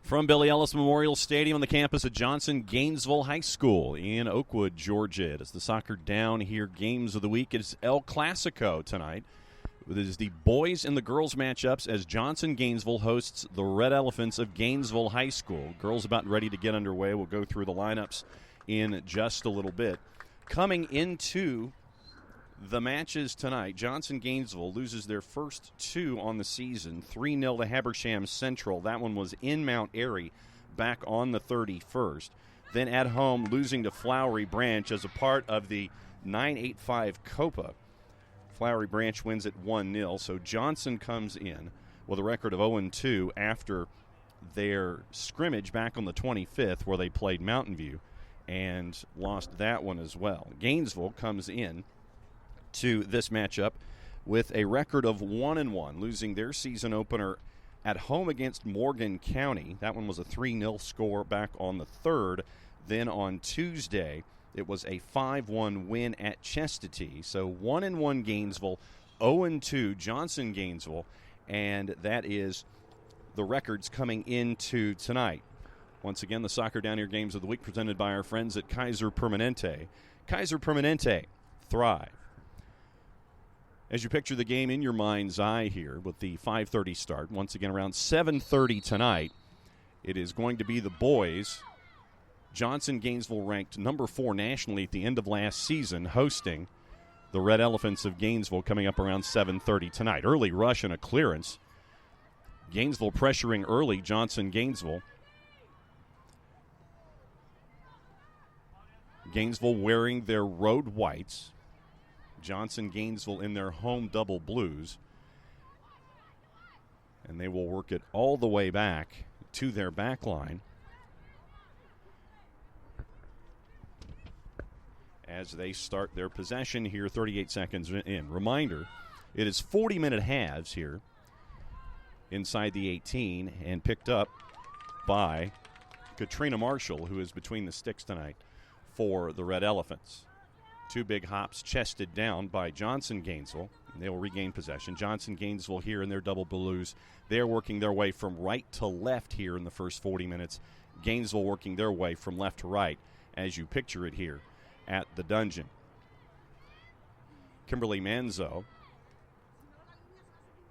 From Billy Ellis Memorial Stadium on the campus of Johnson Gainesville High School in Oakwood, Georgia. It is the Soccer Down Here Games of the Week. It's El Clasico tonight. It is the boys and the girls matchups as Johnson Gainesville hosts the Red Elephants of Gainesville High School. Girls about ready to get underway. We'll go through the lineups in just a little bit. Coming into the matches tonight, Johnson Gainesville loses their first two on the season, 3-0 to Habersham Central. That one was in Mount Airy back on the 31st. Then at home, losing to Flowery Branch as a part of the 9-8-5 Copa. Flowery Branch wins at 1-0, so Johnson comes in with a record of 0-2 after their scrimmage back on the 25th where they played Mountain View and lost that one as well. Gainesville comes in to this matchup with a record of 1-1, losing their season opener at home against Morgan County. That one was a 3-0 score back on the 3rd. Then on Tuesday, it was a 5-1 win at Chestatee. So 1-1 Gainesville, 0-2 Johnson Gainesville, and that is the records coming into tonight. Once again, the Soccer Down Here Games of the Week presented by our friends at Kaiser Permanente. Kaiser Permanente, thrive. As you picture the game in your mind's eye here with the 5:30 start, once again around 7:30 tonight, it is going to be the boys. Johnson Gainesville ranked number 4 nationally at the end of last season, hosting the Red Elephants of Gainesville coming up around 7:30 tonight. Early rush and a clearance. Gainesville pressuring early, Johnson Gainesville. Gainesville wearing their road whites. Johnson Gainesville in their home double blues. And they will work it all the way back to their back line as they start their possession here 38 seconds in. Reminder, it is 40-minute halves here inside the 18 and picked up by Katrina Marshall, who is between the sticks tonight for the Red Elephants. Two big hops chested down by Johnson Gainesville, and they will regain possession. Johnson Gainesville here in their double blues. They're working their way from right to left here in the first 40 minutes. Gainesville working their way from left to right as you picture it here at the Dungeon. Kimberly Manzo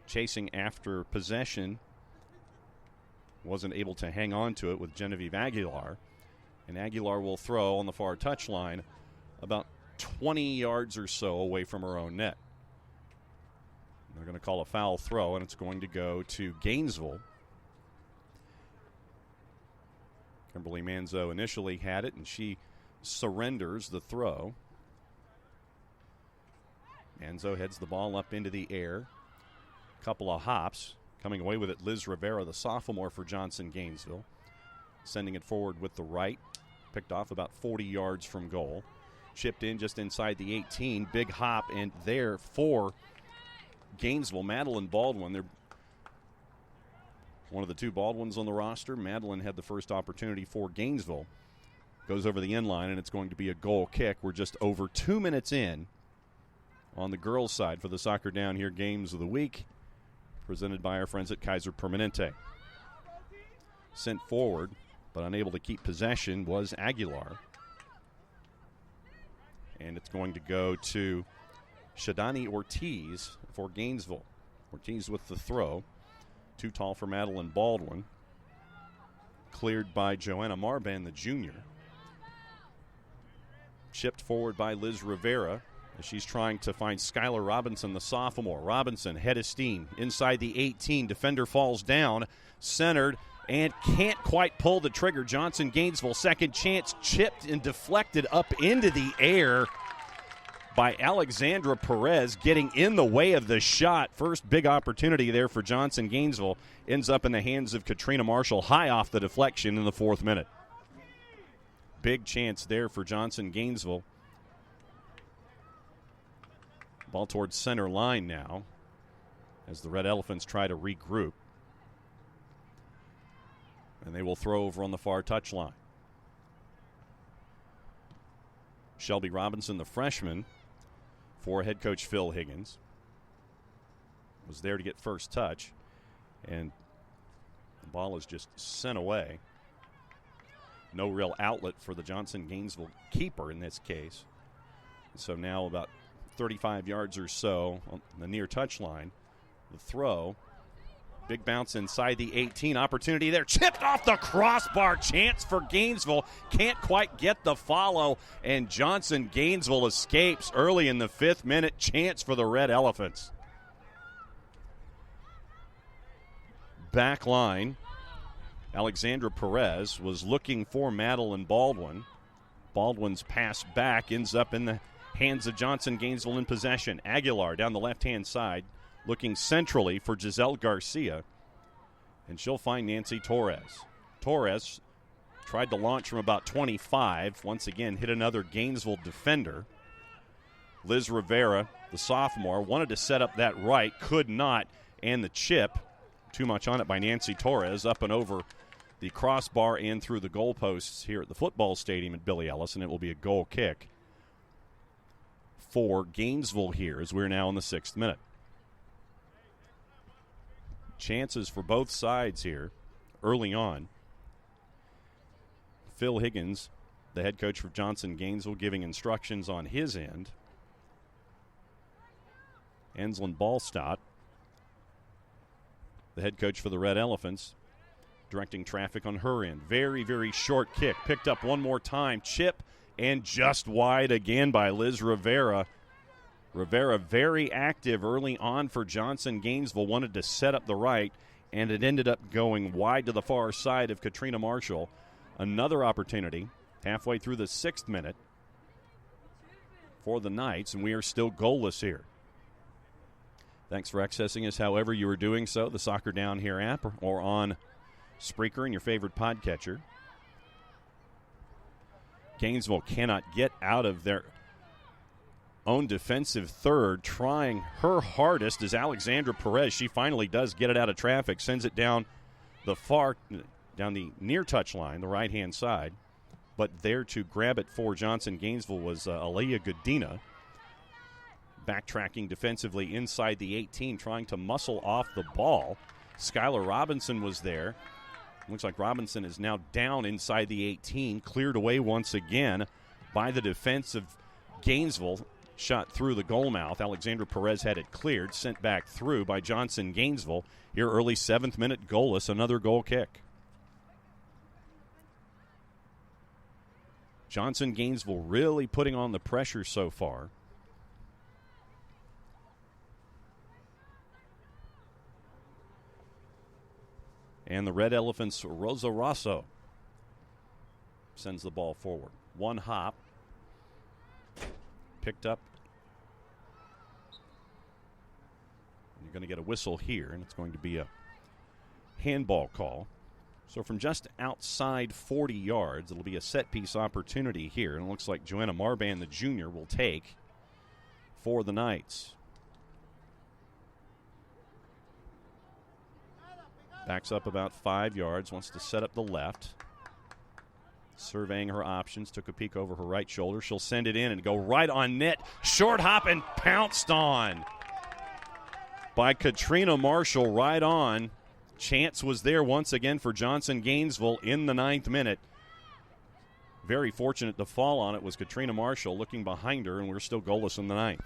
chasing after possession. Wasn't able to hang on to it with Genevieve Aguilar. And Aguilar will throw on the far touchline about 20 yards or so away from her own net. They're going to call a foul throw, and it's going to go to Gainesville. Kimberly Manzo initially had it, and she surrenders the throw. Manzo heads the ball up into the air. Couple of hops. Coming away with it, Liz Rivera, the sophomore for Johnson Gainesville. Sending it forward with the right. Picked off about 40 yards from goal. Chipped in just inside the 18. Big hop, and there for Gainesville, Madeline Baldwin. They're one of the two Baldwins on the roster. Madeline had the first opportunity for Gainesville. Goes over the end line, and it's going to be a goal kick. We're just over 2 minutes in on the girls' side for the Soccer Down Here Games of the Week, presented by our friends at Kaiser Permanente. Sent forward, but unable to keep possession, was Aguilar. And it's going to go to Shadani Ortiz for Gainesville. Ortiz with the throw. Too tall for Madeline Baldwin. Cleared by Joanna Marban, the junior. Chipped forward by Liz Rivera as she's trying to find Skylar Robinson, the sophomore. Robinson, head of steam, inside the 18. Defender falls down, centered, and can't quite pull the trigger. Johnson Gainesville, second chance, chipped and deflected up into the air by Alexandra Perez, getting in the way of the shot. First big opportunity there for Johnson Gainesville. Ends up in the hands of Katrina Marshall, high off the deflection in the 4th minute. Big chance there for Johnson Gainesville. Ball towards center line now as the Red Elephants try to regroup. And they will throw over on the far touchline. Shelby Robinson, the freshman, for head coach Phil Higgins, was there to get first touch. And The ball is just sent away. No real outlet for the Johnson-Gainesville keeper in this case. So now about 35 yards or so on the near touchline. The throw. Big bounce inside the 18. Opportunity there. Chipped off the crossbar. Chance for Gainesville. Can't quite get the follow. And Johnson-Gainesville escapes early in the 5th minute. Chance for the Red Elephants. Back line. Alexandra Perez was looking for Madeline Baldwin. Baldwin's pass back ends up in the hands of Johnson-Gainesville in possession. Aguilar down the left-hand side, looking centrally for Giselle Garcia. And she'll find Nancy Torres. Torres tried to launch from about 25. Once again, hit another Gainesville defender. Liz Rivera, the sophomore, wanted to set up that right, could not. And the chip, too much on it by Nancy Torres, up and over the crossbar and through the goalposts here at the football stadium at Billy Ellis, and it will be a goal kick for Gainesville here as we're now in the 6th minute. Chances for both sides here early on. Phil Higgins, the head coach for Johnson-Gainesville, giving instructions on his end. Enslin Ballstadt, the head coach for the Red Elephants, directing traffic on her end. Very, very short kick. Picked up one more time. Chip and just wide again by Liz Rivera. Rivera very active early on for Johnson-Gainesville. Wanted to set up the right, and it ended up going wide to the far side of Katrina Marshall. Another opportunity halfway through the 6th minute for the Knights, and we are still goalless here. Thanks for accessing us however you are doing so, the Soccer Down Here app or on Spreaker and your favorite podcatcher. Gainesville cannot get out of their own defensive third, trying her hardest as Alexandra Perez. She finally does get it out of traffic, sends it down the near touchline, the right-hand side. But there to grab it for Johnson-Gainesville was Aliyah Godina. Backtracking defensively inside the 18, trying to muscle off the ball. Skylar Robinson was there. Looks like Robinson is now down inside the 18, cleared away once again by the defense of Gainesville. Shot through the goal mouth. Alexandra Perez had it cleared, sent back through by Johnson-Gainesville. Here early 7th minute, goalless, another goal kick. Johnson-Gainesville really putting on the pressure so far. And the Red Elephants' Rosa Rosso sends the ball forward. One hop. Picked up. You're going to get a whistle here, and it's going to be a handball call. So from just outside 40 yards, it'll be a set-piece opportunity here. And it looks like Joanna Marban, the junior, will take for the Knights. Backs up about 5 yards, wants to set up the left. Surveying her options, took a peek over her right shoulder. She'll send it in and go right on net. Short hop and pounced on by Katrina Marshall, right on. Chance was there once again for Johnson-Gainesville in the 9th minute. Very fortunate to fall on it was Katrina Marshall looking behind her, and we're still goalless in the 9th.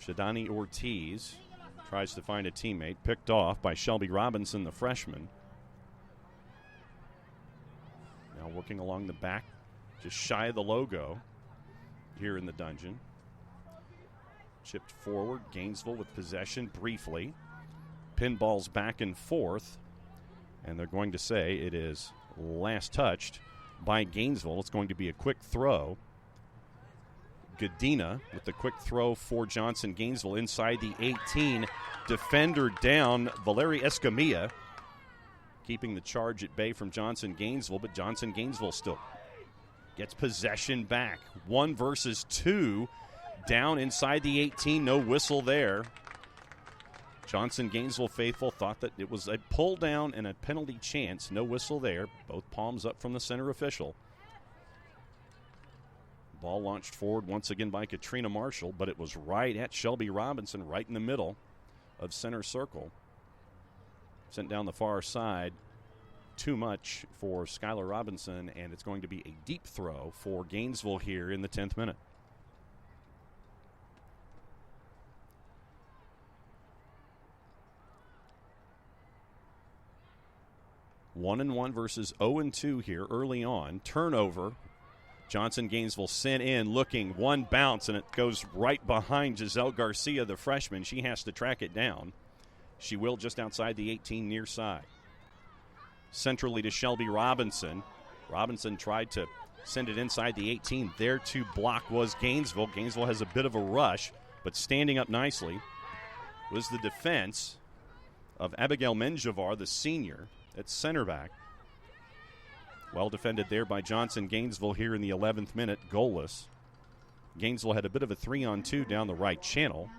Shadani Ortiz tries to find a teammate, picked off by Shelby Robinson, the freshman. Now working along the back, just shy of the logo here in the dungeon. Chipped forward, Gainesville with possession briefly. Pinballs back and forth, and they're going to say it is last touched by Gainesville. It's going to be a quick throw. Godina with the quick throw for Johnson-Gainesville inside the 18. Defender down, Valerie Escamilla, keeping the charge at bay from Johnson-Gainesville, but Johnson-Gainesville still gets possession back. 1 versus 2 down inside the 18. No whistle there. Johnson-Gainesville faithful thought that it was a pull down and a penalty chance. No whistle there. Both palms up from the center official. Ball launched forward once again by Katrina Marshall, but it was right at Shelby Robinson, right in the middle of center circle. Sent down the far side. Too much for Skylar Robinson, and it's going to be a deep throw for Gainesville here in the 10th minute. One and one versus 0-2 here early on. Turnover. Johnson Gainesville sent in looking, one bounce, and it goes right behind Giselle Garcia, the freshman. She has to track it down. She will just outside the 18 near side. Centrally to Shelby Robinson. Robinson tried to send it inside the 18. There to block was Gainesville. Gainesville has a bit of a rush, but standing up nicely was the defense of Abigail Menjivar, the senior, at center back. Well defended there by Johnson Gainesville here in the 11th minute, goalless. Gainesville had a bit of a 3-on-2 down the right channel.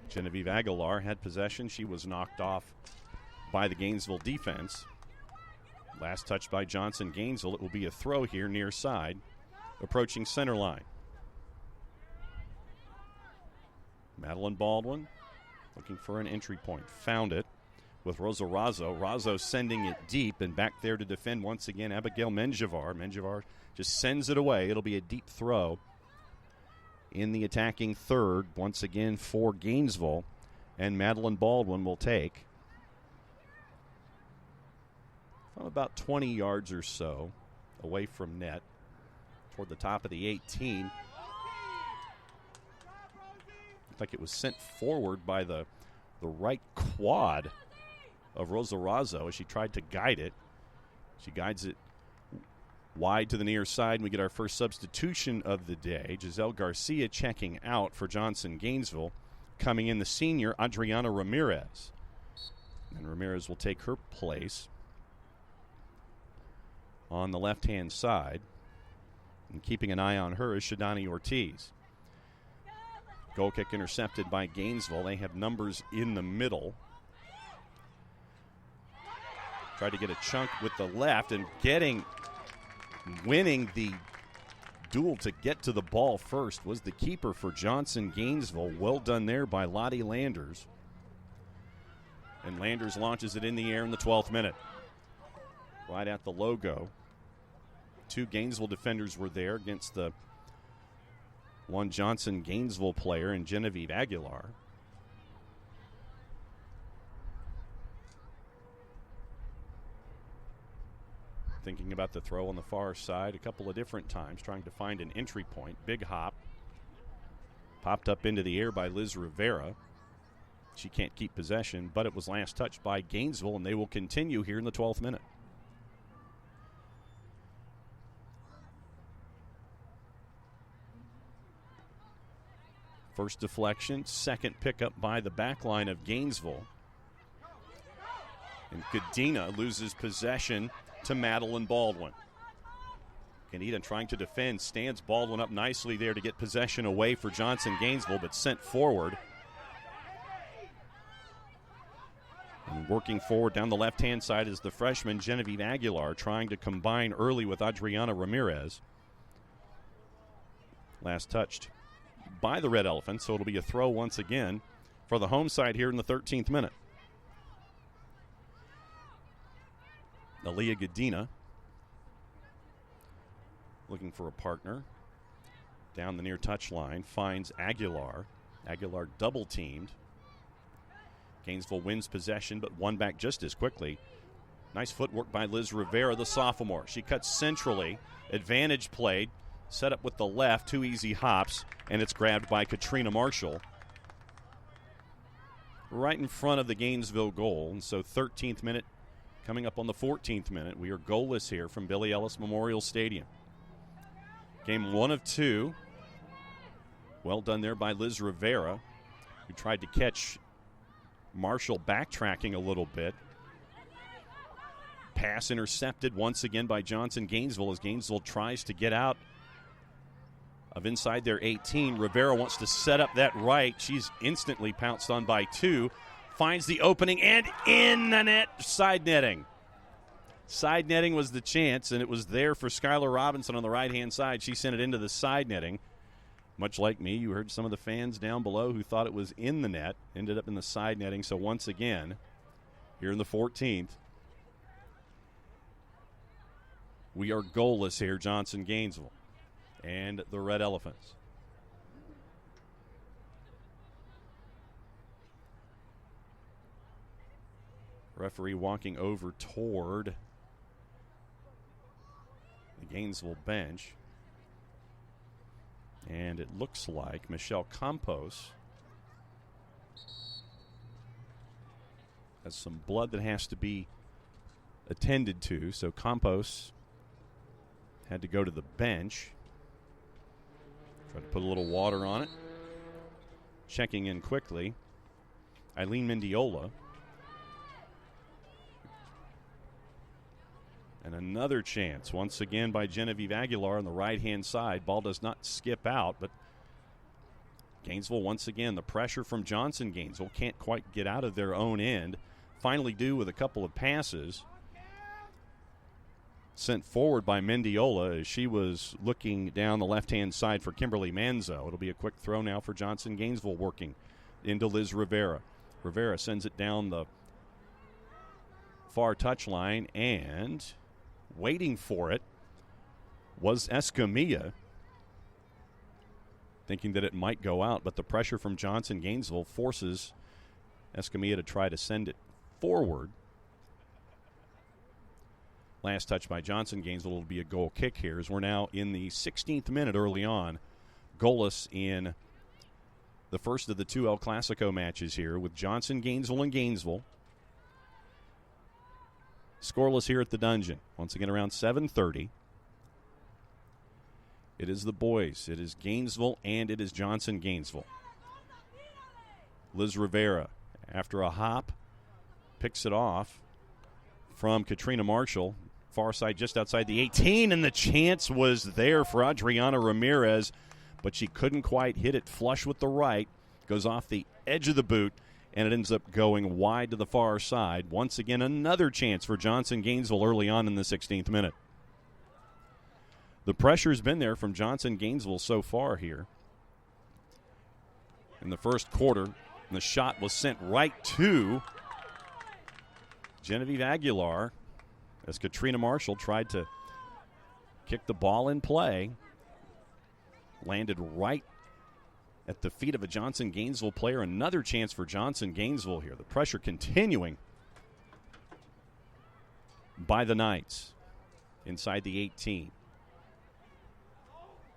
Genevieve Aguilar had possession. She was knocked off by the Gainesville defense. Last touch by Johnson Gainesville. It will be a throw here near side, approaching center line. Madeline Baldwin looking for an entry point. Found it with Rosa Razzo. Razzo sending it deep, and back there to defend once again Abigail Menjivar. Menjivar just sends it away. It'll be a deep throw in the attacking third once again for Gainesville, and Madeline Baldwin will take from about 20 yards or so away from net toward the top of the 18. Looked like it was sent forward by the right quad of Rosa Razzo as she tried to guide it. She guides it wide to the near side, and we get our first substitution of the day. Giselle Garcia checking out for Johnson Gainesville. Coming in the senior, Adriana Ramirez. And Ramirez will take her place on the left-hand side. And keeping an eye on her is Shadani Ortiz. Goal kick intercepted by Gainesville. They have numbers in the middle. Tried to get a chunk with the left, and winning the duel to get to the ball first was the keeper for Johnson Gainesville. Well done there by Lottie Landers. And Landers launches it in the air in the 12th minute. Right at the logo. Two Gainesville defenders were there against the one Johnson Gainesville player and Genevieve Aguilar. Thinking about the throw on the far side a couple of different times, trying to find an entry point. Big hop. Popped up into the air by Liz Rivera. She can't keep possession, but it was last touched by Gainesville, and they will continue here in the 12th minute. First deflection, second pickup by the back line of Gainesville. And Gadina loses possession to Madeline Baldwin. Ganita trying to defend, stands Baldwin up nicely there to get possession away for Johnson Gainesville, but sent forward. And working forward down the left-hand side is the freshman Genevieve Aguilar, trying to combine early with Adriana Ramirez. Last touched by the Red Elephants, so it'll be a throw once again for the home side here in the 13th minute. Aaliyah Gadina looking for a partner. Down the near touchline, finds Aguilar. Aguilar double-teamed. Gainesville wins possession, but won back just as quickly. Nice footwork by Liz Rivera, the sophomore. She cuts centrally. Advantage played. Set up with the left, two easy hops, and it's grabbed by Katrina Marshall. Right in front of the Gainesville goal. And so 13th minute coming up on the 14th minute. We are goalless here from Billy Ellis Memorial Stadium. Game 1 of 2. Well done there by Liz Rivera, who tried to catch Marshall backtracking a little bit. Pass intercepted once again by Johnson Gainesville as Gainesville tries to get out of inside their 18. Rivera wants to set up that right. She's instantly pounced on by two. Finds the opening and in the net, side netting. Side netting was the chance, and it was there for Skylar Robinson on the right-hand side. She sent it into the side netting. Much like me, you heard some of the fans down below who thought it was in the net, ended up in the side netting. So once again, here in the 14th, we are goalless here, Johnson-Gainesville and the Red Elephants. Referee walking over toward the Gainesville bench. And it looks like Michelle Campos has some blood that has to be attended to. So Campos had to go to the bench. Tried to put a little water on it. Checking in quickly, Eileen Mendiola. And another chance, once again, by Genevieve Aguilar on the right-hand side. Ball does not skip out, but Gainesville, once again, the pressure from Johnson-Gainesville can't quite get out of their own end. Finally do with a couple of passes. Sent forward by Mendiola as she was looking down the left-hand side for Kimberly Manzo. It'll be a quick throw now for Johnson-Gainesville working into Liz Rivera. Rivera sends it down the far touchline, and waiting for it was Escamilla, thinking that it might go out, but the pressure from Johnson-Gainesville forces Escamilla to try to send it forward. Last touch by Johnson-Gainesville will be a goal kick here as we're now in the 16th minute early on. Goalless in the first of the two El Clasico matches here with Johnson-Gainesville and Gainesville. Scoreless here at the Dungeon. Once again around 7:30. It is the boys. It is Gainesville and it is Johnson-Gainesville. Liz Rivera, after a hop, picks it off from Katrina Marshall. Far side just outside the 18, and the chance was there for Adriana Ramirez, but she couldn't quite hit it flush with the right. Goes off the edge of the boot, and it ends up going wide to the far side. Once again, another chance for Johnson-Gainesville early on in the 16th minute. The pressure's been there from Johnson-Gainesville so far here. In the first quarter, the shot was sent right to Genevieve Aguilar as Katrina Marshall tried to kick the ball in play. Landed right at the feet of a Johnson-Gainesville player. Another chance for Johnson-Gainesville here. The pressure continuing by the Knights inside the 18.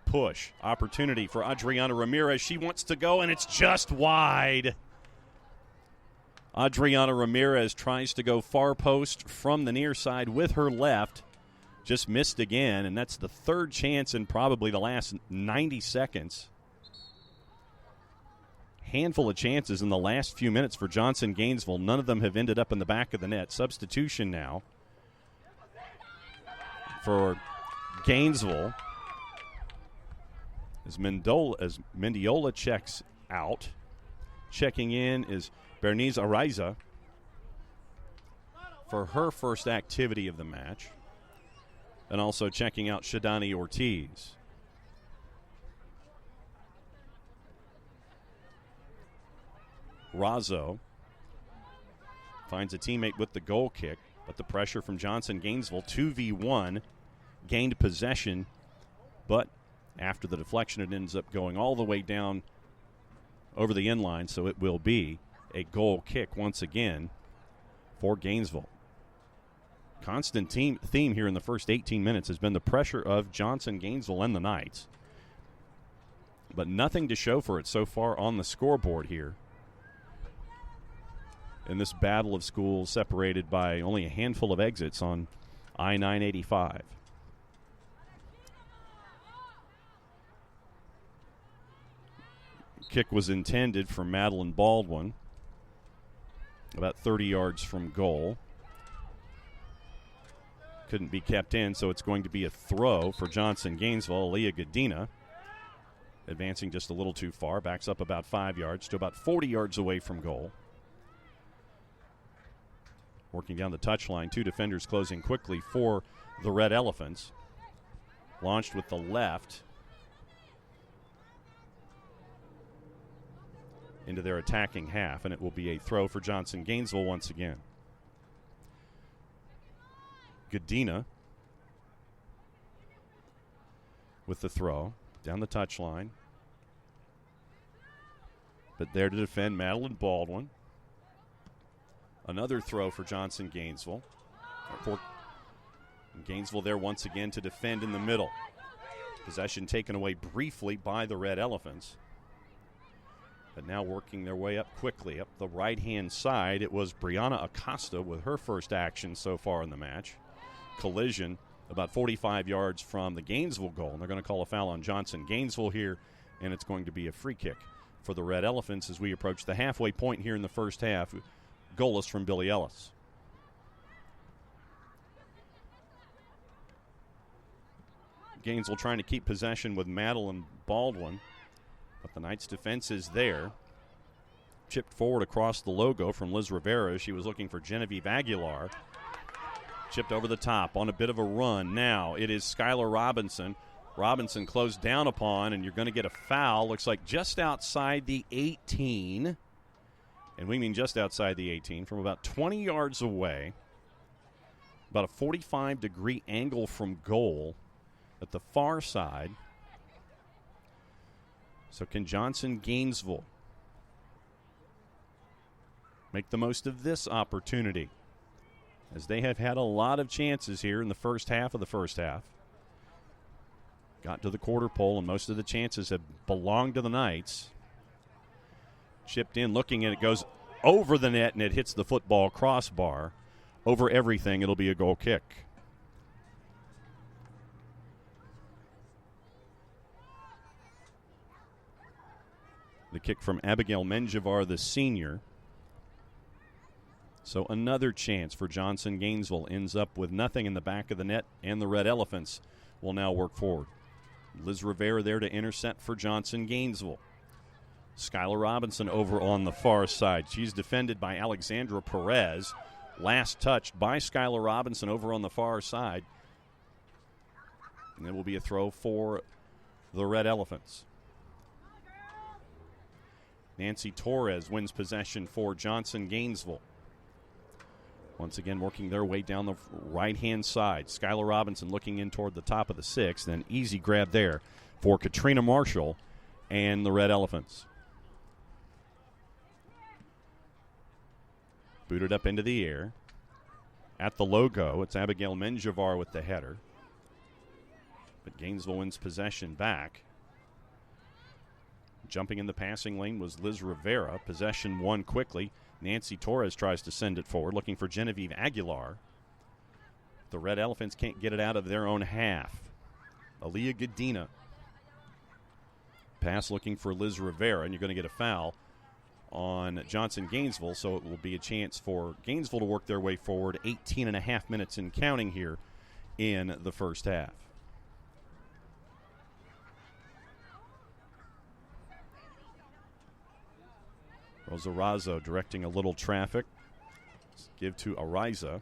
Push. Opportunity for Adriana Ramirez. She wants to go, and it's just wide. Adriana Ramirez tries to go far post from the near side with her left. Just missed again, and that's the third chance in probably the last 90 seconds. Handful of chances in the last few minutes for Johnson-Gainesville. None of them have ended up in the back of the net. Substitution now for Gainesville as Mendiola checks out. Checking in is Bernice Araiza for her first activity of the match. And also checking out Shadani Ortiz. Razzo finds a teammate with the goal kick, but the pressure from Johnson-Gainesville, 2v1, gained possession, but after the deflection, it ends up going all the way down over the end line, so it will be a goal kick once again for Gainesville. Constant theme here in the first 18 minutes has been the pressure of Johnson-Gainesville and the Knights, but nothing to show for it so far on the scoreboard here in this battle of schools separated by only a handful of exits on I-985. Kick was intended for Madeline Baldwin, about 30 yards from goal. Couldn't be kept in, so it's going to be a throw for Johnson-Gainesville. Aaliyah Godina advancing just a little too far, backs up about 5 yards to about 40 yards away from goal. Working down the touchline, 2 defenders closing quickly for the Red Elephants. Launched with the left into their attacking half, and it will be a throw for Johnson Gainesville once again. Gadina with the throw down the touchline. But there to defend Madeline Baldwin. Another throw for Johnson Gainesville. Gainesville there once again to defend in the middle. Possession taken away briefly by the Red Elephants. But now working their way up quickly. Up the right-hand side, it was Brianna Acosta with her first action so far in the match. Collision about 45 yards from the Gainesville goal. And they're going to call a foul on Johnson Gainesville here, and it's going to be a free kick for the Red Elephants as we approach the halfway point here in the first half. Goalless from Billy Ellis. Gainesville trying to keep possession with Madeline Baldwin, but the Knights' defense is there. Chipped forward across the logo from Liz Rivera. She was looking for Genevieve Aguilar. Chipped over the top on a bit of a run. Now it is Skylar Robinson. Robinson closed down upon, and you're going to get a foul. Looks like just outside the 18. And we mean just outside the 18, from about 20 yards away. About a 45-degree angle from goal at the far side. So can Johnson Gainesville make the most of this opportunity, as they have had a lot of chances here in the first half of the first half? Got to the quarter pole, and most of the chances have belonged to the Knights. Chipped in, looking at it, goes over the net, and it hits the football crossbar. Over everything, it'll be a goal kick. The kick from Abigail Menjivar, the senior. So another chance for Johnson Gainesville. Ends up with nothing in the back of the net, and the Red Elephants will now work forward. Liz Rivera there to intercept for Johnson Gainesville. Skylar Robinson over on the far side. She's defended by Alexandra Perez. Last touched by Skylar Robinson over on the far side. And it will be a throw for the Red Elephants. Nancy Torres wins possession for Johnson Gainesville. Once again, working their way down the right-hand side. Skylar Robinson looking in toward the top of the sixth. An easy grab there for Katrina Marshall and the Red Elephants. Booted up into the air. At the logo, it's Abigail Menjivar with the header. But Gainesville wins possession back. Jumping in the passing lane was Liz Rivera. Possession won quickly. Nancy Torres tries to send it forward, looking for Genevieve Aguilar. The Red Elephants can't get it out of their own half. Aaliyah Gadina. Pass looking for Liz Rivera, and you're going to get a foul on Johnson Gainesville, so it will be a chance for Gainesville to work their way forward. 18 and a half minutes and counting here in the first half. Rosarazzo directing a little traffic. Give to Ariza.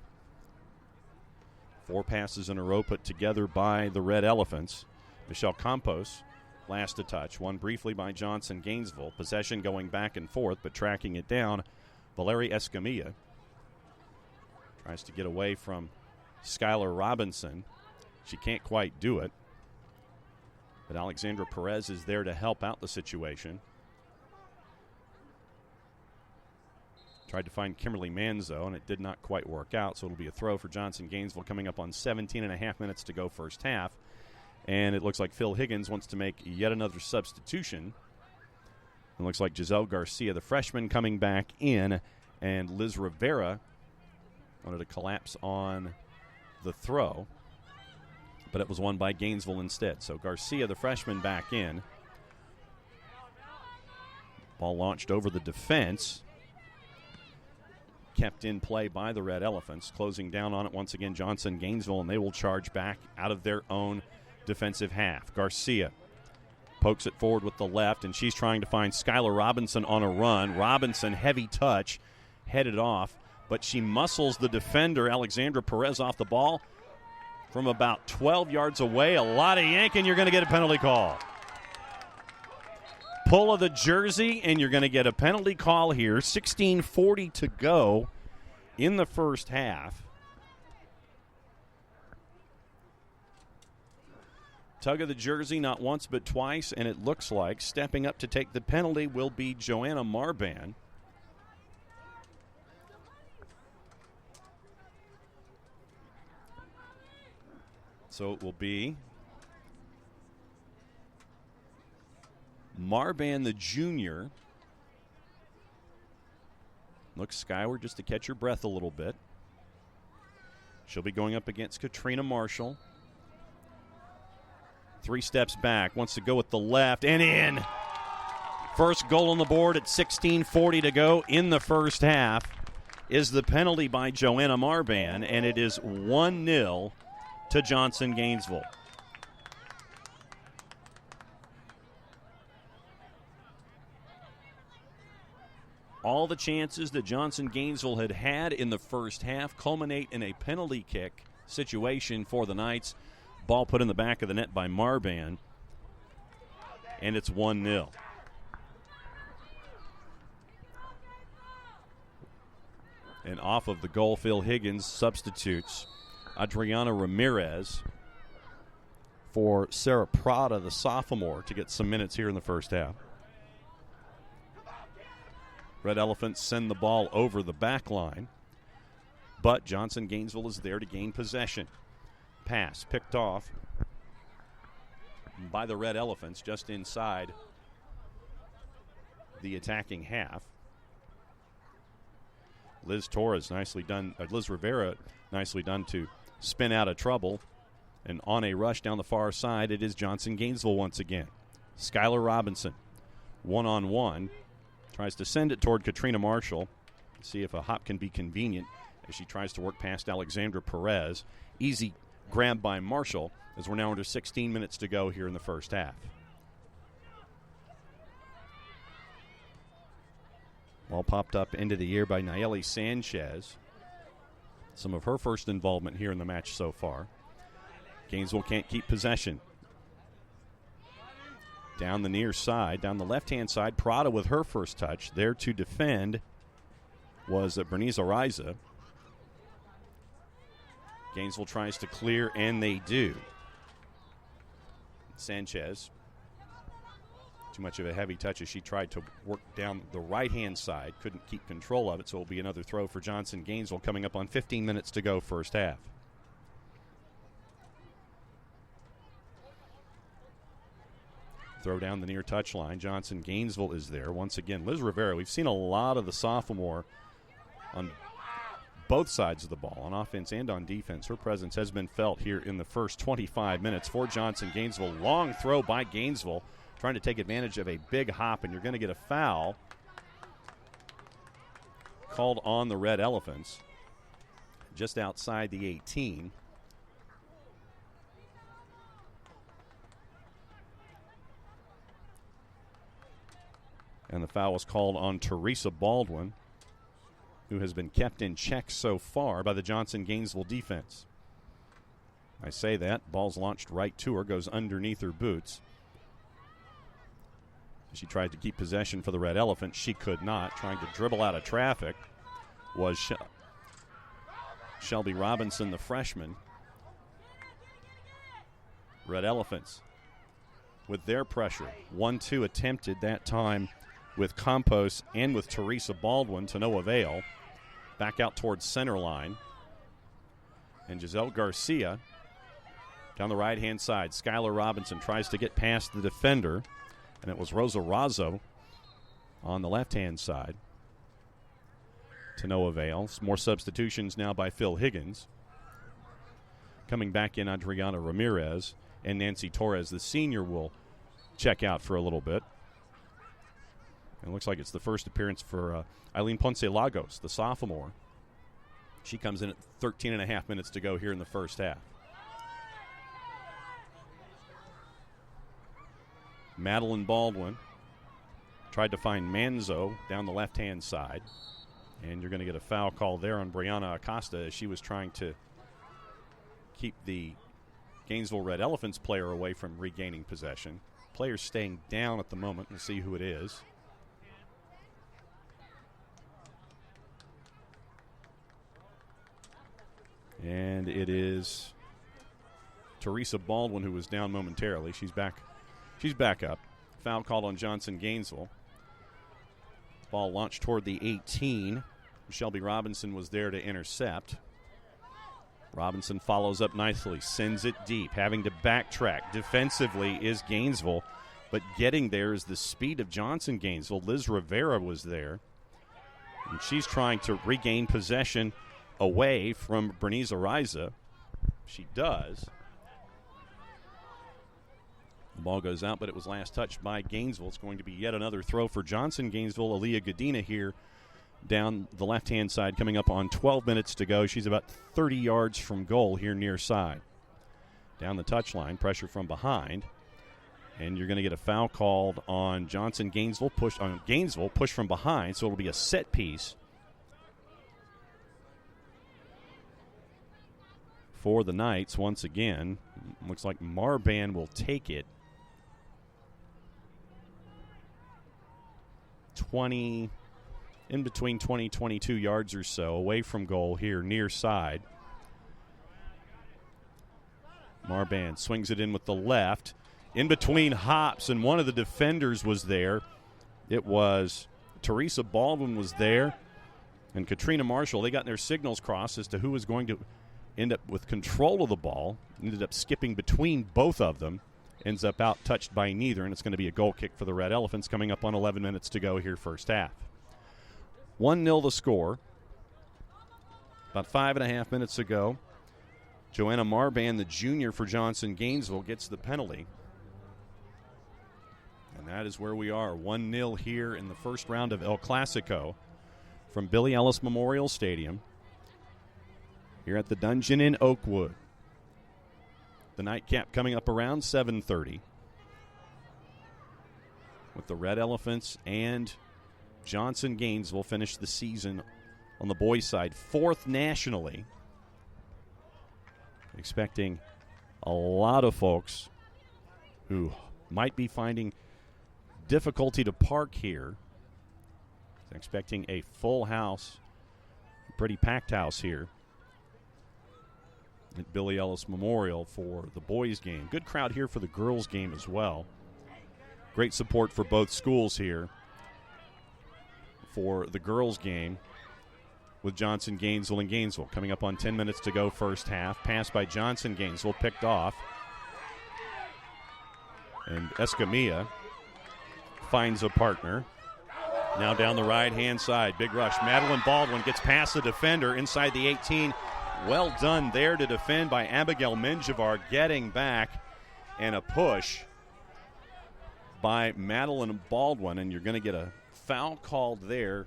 4 passes in a row put together by the Red Elephants. Michelle Campos last to touch. One briefly by Johnson Gainesville. Possession going back and forth, but tracking it down. Valerie Escamilla tries to get away from Skylar Robinson. She can't quite do it. But Alexandra Perez is there to help out the situation. Tried to find Kimberly Manzo, and it did not quite work out, so it'll be a throw for Johnson Gainesville coming up on 17 and a half minutes to go first half. And it looks like Phil Higgins wants to make yet another substitution. It looks like Giselle Garcia, the freshman, coming back in, and Liz Rivera wanted to collapse on the throw, but it was won by Gainesville instead. So Garcia, the freshman, back in. Ball launched over the defense. Kept in play by the Red Elephants. Closing down on it once again, Johnson Gainesville, and they will charge back out of their own defensive half. Garcia pokes it forward with the left, and she's trying to find Skylar Robinson on a run. Robinson, heavy touch, headed off but she muscles the defender, Alexandra Perez, off the ball from about 12 yards away. A lot of yanking, you're going to get a penalty call. Pull of the jersey, and you're going to get a penalty call here. 16:40 to go in the first half. Tug of the jersey not once but twice, and it looks like stepping up to take the penalty will be Joanna Marban. So it will be Marban, the junior. Looks skyward just to catch her breath a little bit. She'll be going up against Katrina Marshall. 3 steps back, wants to go with the left, and in. First goal on the board at 16:40 to go in the first half is the penalty by Joanna Marban, and it is 1-0 to Johnson Gainesville. All the chances that Johnson Gainesville had had in the first half culminate in a penalty kick situation for the Knights. Ball put in the back of the net by Marban, and it's 1-0. And off of the goal, Phil Higgins substitutes Adriana Ramirez for Sarah Prada, the sophomore, to get some minutes here in the first half. Red Elephants send the ball over the back line, but Johnson Gainesville is there to gain possession. Pass picked off by the Red Elephants just inside the attacking half. Liz Rivera nicely done to spin out of trouble. And on a rush down the far side, it is Johnson Gainesville once again. Skylar Robinson, one-on-one, tries to send it toward Katrina Marshall. See if a hop can be convenient as she tries to work past Alexandra Perez. Easy grab by Marshall as we're now under 16 minutes to go here in the first half. Ball popped up into the air by Nayeli Sanchez. Some of her first involvement here in the match so far. Gainesville can't keep possession. Down the near side, down the left-hand side, Prada with her first touch. There to defend was Bernice Ariza. Gainesville tries to clear, and they do. Sanchez, too much of a heavy touch as she tried to work down the right-hand side. Couldn't keep control of it, so it will be another throw for Johnson Gainesville coming up on 15 minutes to go first half. Throw down the near touchline. Johnson Gainesville is there. Once again, Liz Rivera, we've seen a lot of the sophomore on both sides of the ball, on offense and on defense. Her presence has been felt here in the first 25 minutes for Johnson Gainesville. Long throw by Gainesville, trying to take advantage of a big hop, and you're going to get a foul called on the Red Elephants just outside the 18. And the foul was called on Teresa Baldwin, who has been kept in check so far by the Johnson Gainesville defense. I say that. Ball's launched right to her, goes underneath her boots. She tried to keep possession for the Red Elephant. She could not. Trying to dribble out of traffic was Shelby Robinson, the freshman. Red Elephants with their pressure. 1-2 attempted that time with Campos and with Teresa Baldwin to no avail. Back out towards center line. And Giselle Garcia down the right-hand side. Skylar Robinson tries to get past the defender. And it was Rosa Razzo on the left-hand side. To no avail. Some more substitutions now by Phil Higgins. Coming back in, Adriana Ramirez and Nancy Torres. The senior will check out for a little bit. It looks like it's the first appearance for Eileen Ponce Lagos, the sophomore. She comes in at 13 and a half minutes to go here in the first half. Madeline Baldwin tried to find Manzo down the left-hand side. And you're going to get a foul call there on Brianna Acosta as she was trying to keep the Gainesville Red Elephants player away from regaining possession. Players staying down at the moment. We'll see who it is. And it is Teresa Baldwin, who was down momentarily. She's back up. Foul called on Johnson Gainesville. Ball launched toward the 18. Shelby Robinson was there to intercept. Robinson follows up nicely, sends it deep, having to backtrack. Defensively is Gainesville, but getting there is the speed of Johnson Gainesville. Liz Rivera was there, and she's trying to regain possession away from Bernice Ariza. She does. The ball goes out, but it was last touched by Gainesville. It's going to be yet another throw for Johnson Gainesville. Aaliyah Godina here down the left-hand side, coming up on 12 minutes to go. She's about 30 yards from goal here near side. Down the touchline, pressure from behind. And you're going to get a foul called on Johnson Gainesville, push from behind, so it'll be a set piece for the Knights once again. Looks like Marban will take it. 20, in between 20, 22 yards or so away from goal here near side. Marban swings it in with the left. In between hops, and one of the defenders was there. It was Teresa Baldwin was there, and Katrina Marshall. They got their signals crossed as to who was going to end up with control of the ball. Ended up skipping between both of them. Ends up out touched by neither, and it's going to be a goal kick for the Red Elephants coming up on 11 minutes to go here first half. 1-0 the score. About 5.5 minutes ago, Joanna Marban, the junior for Johnson Gainesville, gets the penalty. And that is where we are, 1-0 here in the first round of El Clasico from Billy Ellis Memorial Stadium here at the Dungeon in Oakwood. The nightcap coming up around 7:30 with the Red Elephants and Johnson Gainesville finish the season on the boys' side, 4th nationally. Expecting a lot of folks who might be finding difficulty to park here. Expecting a full house, pretty packed house here at Billy Ellis Memorial for the boys' game. Good crowd here for the girls' game as well. Great support for both schools here for the girls' game with Johnson Gainesville and Gainesville. Coming up on 10 minutes to go first half. Pass by Johnson Gainesville, picked off. And Escamilla finds a partner. Now down the right-hand side, big rush. Madeline Baldwin gets past the defender inside the 18. Well done there to defend by Abigail Menjivar, getting back, and a push by Madeline Baldwin, and you're going to get a foul called there.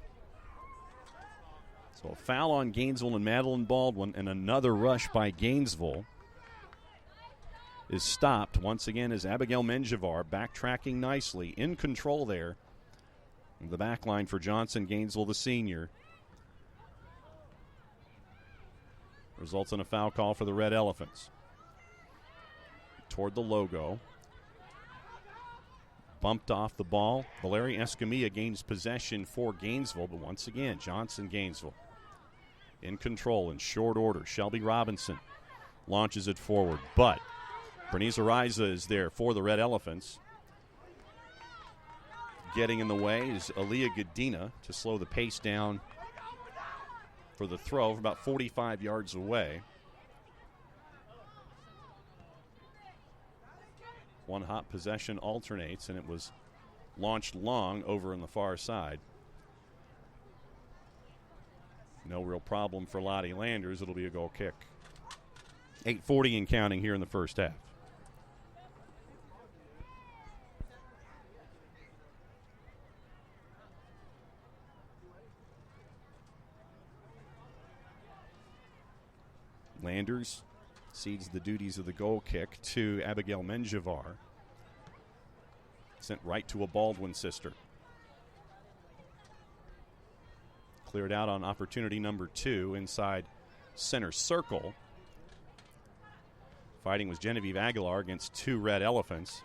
So a foul on Gainesville and Madeline Baldwin, and another rush by Gainesville is stopped once again as Abigail Menjivar backtracking nicely, in control there. The back line for Johnson Gainesville, the senior. Results in a foul call for the Red Elephants. Toward the logo. Bumped off the ball. Valerie Escamilla gains possession for Gainesville, but once again, Johnson Gainesville in control in short order. Shelby Robinson launches it forward, but Bernice Ariza is there for the Red Elephants. Getting in the way is Aaliyah Godina to slow the pace down for the throw from about 45 yards away. One hot possession alternates, and it was launched long over on the far side. No real problem for Lottie Landers. It'll be a goal kick. 8:40 and counting here in the first half. Landers cedes the duties of the goal kick to Abigail Menjivar. Sent right to a Baldwin sister. Cleared out on opportunity number 2 inside center circle. Fighting was Genevieve Aguilar against 2 Red Elephants.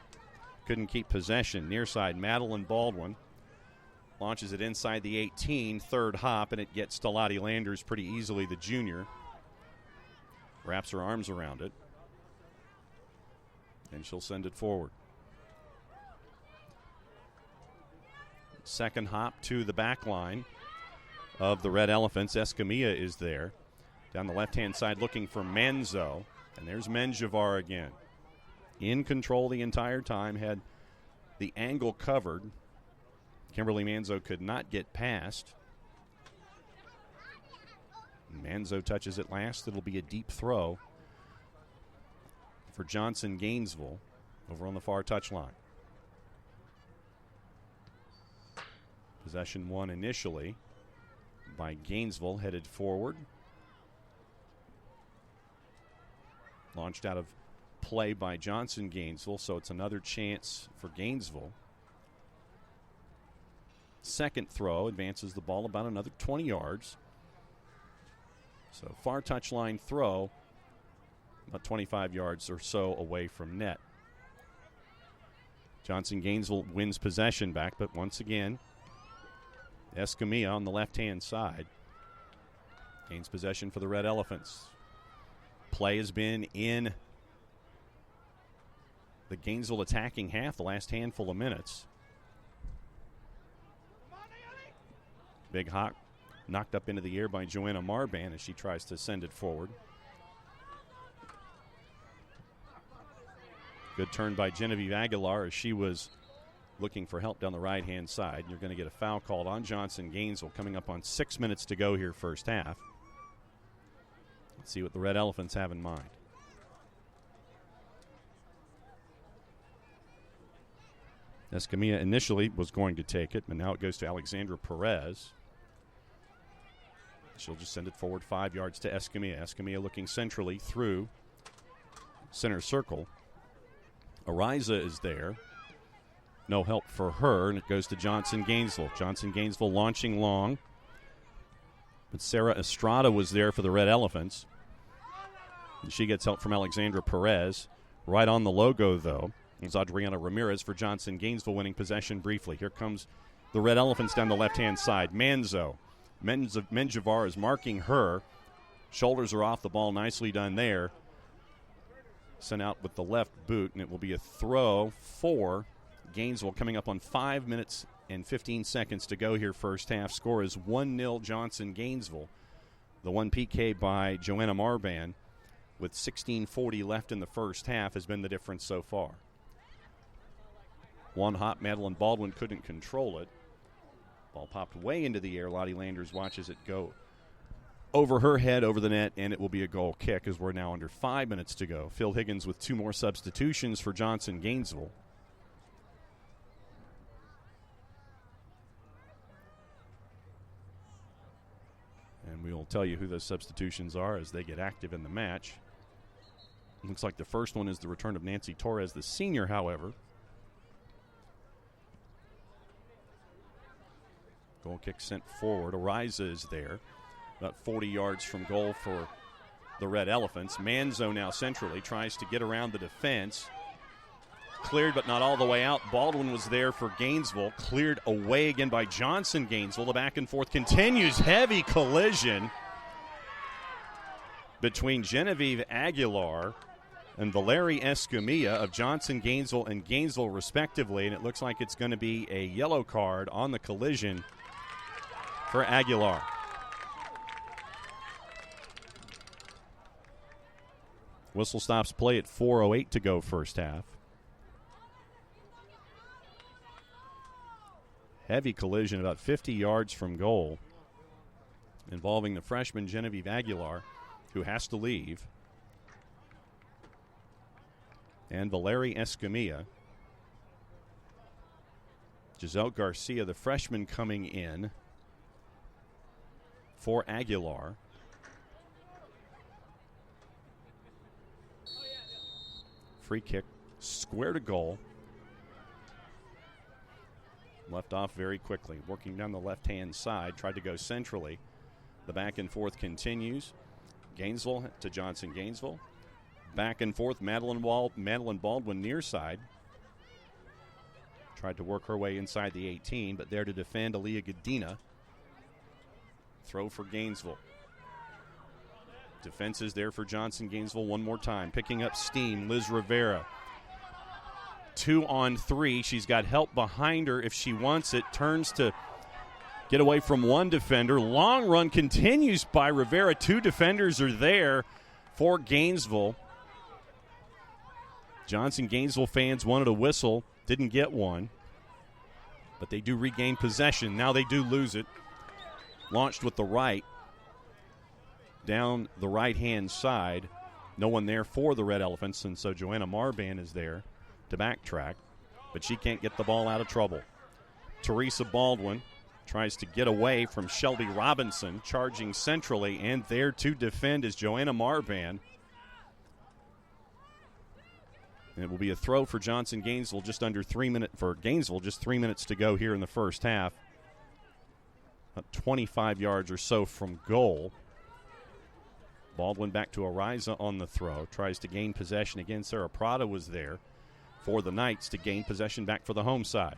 Couldn't keep possession. Near side, Madeline Baldwin launches it inside the 18, third hop, and it gets to Lottie Landers pretty easily, the junior. Wraps her arms around it, and she'll send it forward. Second hop to the back line of the Red Elephants. Escamilla is there. Down the left-hand side looking for Manzo. And there's Menjivar again. In control the entire time. Had the angle covered. Kimberly Manzo could not get past. Manzo touches it last. It'll be a deep throw for Johnson Gainesville over on the far touchline. Possession won initially by Gainesville, headed forward. Launched out of play by Johnson Gainesville, so it's another chance for Gainesville. Second throw advances the ball about another 20 yards. So far touchline throw, about 25 yards or so away from net. Johnson Gainesville wins possession back, but once again, Escamilla on the left-hand side gains possession for the Red Elephants. Play has been in the Gainesville attacking half the last handful of minutes. Big hawk knocked up into the air by Joanna Marban as she tries to send it forward. Good turn by Genevieve Aguilar as she was looking for help down the right-hand side. You're going to get a foul called on Johnson Gainesville coming up on 6 minutes to go here first half. Let's see what the Red Elephants have in mind. Escamilla initially was going to take it, but now it goes to Alexandra Perez. She'll just send it forward 5 yards to Escamilla. Escamilla looking centrally through center circle. Ariza is there. No help for her, and it goes to Johnson Gainesville. Johnson Gainesville launching long. But Sarah Estrada was there for the Red Elephants. And she gets help from Alexandra Perez. Right on the logo, though, is Adriana Ramirez for Johnson Gainesville winning possession briefly. Here comes the Red Elephants down the left-hand side. Manzo. Menjivar is marking her. Shoulders are off the ball. Nicely done there. Sent out with the left boot, and it will be a throw for Gainesville coming up on 5 minutes and 15 seconds to go here first half. Score is 1-0 Johnson Gainesville. The one PK by Joanna Marban with 16:40 left in the first half has been the difference so far. One hop, Madeline Baldwin couldn't control it. Ball popped way into the air. Lottie Landers watches it go over her head, over the net, and it will be a goal kick as we're now under 5 minutes to go. Phil Higgins with 2 more substitutions for Johnson Gainesville. And we will tell you who those substitutions are as they get active in the match. Looks like the first one is the return of Nancy Torres, the senior, however. Goal kick sent forward. Ariza is there. About 40 yards from goal for the Red Elephants. Manzo now centrally tries to get around the defense. Cleared but not all the way out. Baldwin was there for Gainesville. Cleared away again by Johnson Gainesville. The back and forth continues. Heavy collision between Genevieve Aguilar and Valerie Escamilla of Johnson Gainesville and Gainesville respectively. And it looks like it's going to be a yellow card on the collision for Aguilar. Whistle stops play at 4:08 to go first half. Heavy collision about 50 yards from goal involving the freshman Genevieve Aguilar, who has to leave, and Valerie Escamilla. Giselle Garcia, the freshman, coming in for Aguilar. Free kick, square to goal. Left off very quickly. Working down the left-hand side. Tried to go centrally. The back and forth continues. Gainesville to Johnson Gainesville. Back and forth. Madeline Baldwin near side. Tried to work her way inside the 18, but there to defend Aaliyah Gadina. Throw for Gainesville. Defense is there for Johnson Gainesville one more time. Picking up steam, Liz Rivera. 2-on-3. She's got help behind her if she wants it. Turns to get away from one defender. Long run continues by Rivera. Two defenders are there for Gainesville. Johnson Gainesville fans wanted a whistle. Didn't get one. But they do regain possession. Now they do lose it. Launched with the right. Down the right-hand side. No one there for the Red Elephants, and so Joanna Marban is there to backtrack. But she can't get the ball out of trouble. Teresa Baldwin tries to get away from Shelby Robinson, charging centrally, and there to defend is Joanna Marban. And it will be a throw for Johnson Gainesville, just under 3 minutes for Gainesville, just 3 minutes to go here in the first half. About 25 yards or so from goal. Baldwin back to Ariza on the throw, tries to gain possession again. Sarah Prada was there for the Knights to gain possession back for the home side.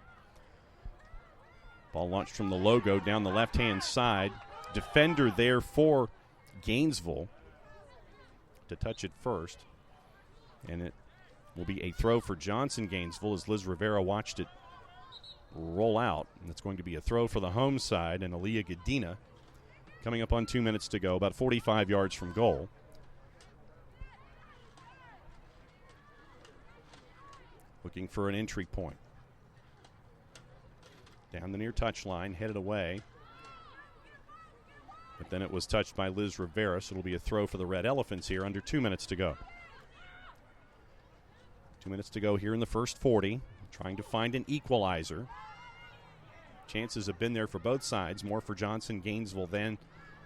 Ball launched from the logo down the left-hand side. Defender there for Gainesville to touch it first. And it will be a throw for Johnson Gainesville as Liz Rivera watched it roll out. And it's going to be a throw for the home side, and Aaliyah Gadina coming up on 2 minutes to go, about 45 yards from goal. Looking for an entry point. Down the near touchline, headed away. But then it was touched by Liz Rivera, so it'll be a throw for the Red Elephants here under 2 minutes to go. 2 minutes to go here in the first 40. Trying to find an equalizer. Chances have been there for both sides, more for Johnson Gainesville than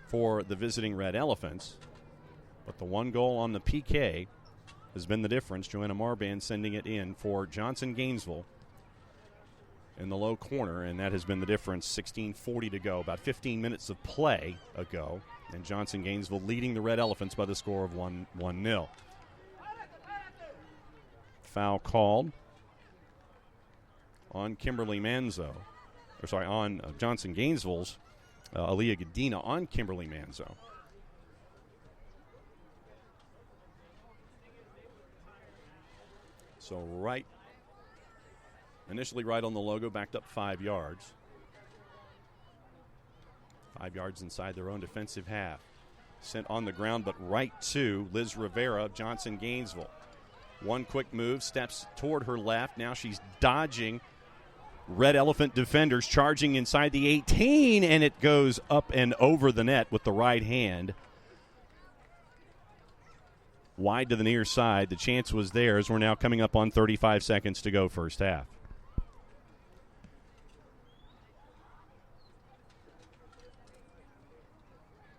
for the visiting Red Elephants. But the one goal on the PK has been the difference. Joanna Marban sending it in for Johnson Gainesville in the low corner, and that has been the difference. 16:40 to go, about 15 minutes of play ago, and Johnson Gainesville leading the Red Elephants by the score of 1-0. Foul called on Kimberly Manzo. On Johnson Gainesville's Aaliyah Gadina on Kimberly Manzo. So initially right on the logo, backed up 5 yards. 5 yards inside their own defensive half. Sent on the ground, but right to Liz Rivera of Johnson Gainesville. One quick move, steps toward her left. Now she's dodging Red Elephant defenders, charging inside the 18, and it goes up and over the net with the right hand. Wide to the near side. The chance was there as we're now coming up on 35 seconds to go first half.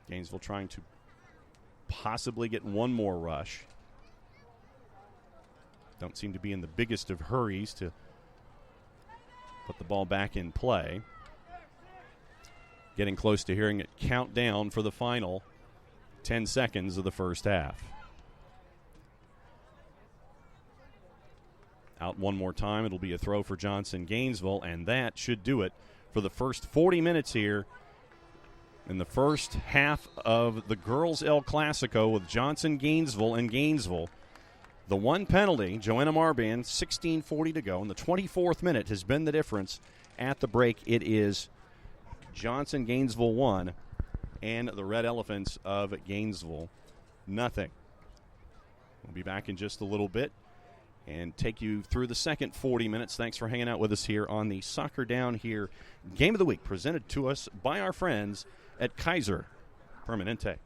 Gainesville trying to possibly get one more rush. Don't seem to be in the biggest of hurries to put the ball back in play. Getting close to hearing it count down for the final 10 seconds of the first half. Out one more time. It'll be a throw for Johnson Gainesville, and that should do it for the first 40 minutes here in the first half of the Girls El Clasico with Johnson Gainesville and Gainesville. The one penalty, Joanna Marban, 16:40 to go, and the 24th minute has been the difference at the break. It is Johnson Gainesville 1 and the Red Elephants of Gainesville nothing. We'll be back in just a little bit and take you through the second 40 minutes. Thanks for hanging out with us here on the Soccer Down Here Game of the Week, presented to us by our friends at Kaiser Permanente.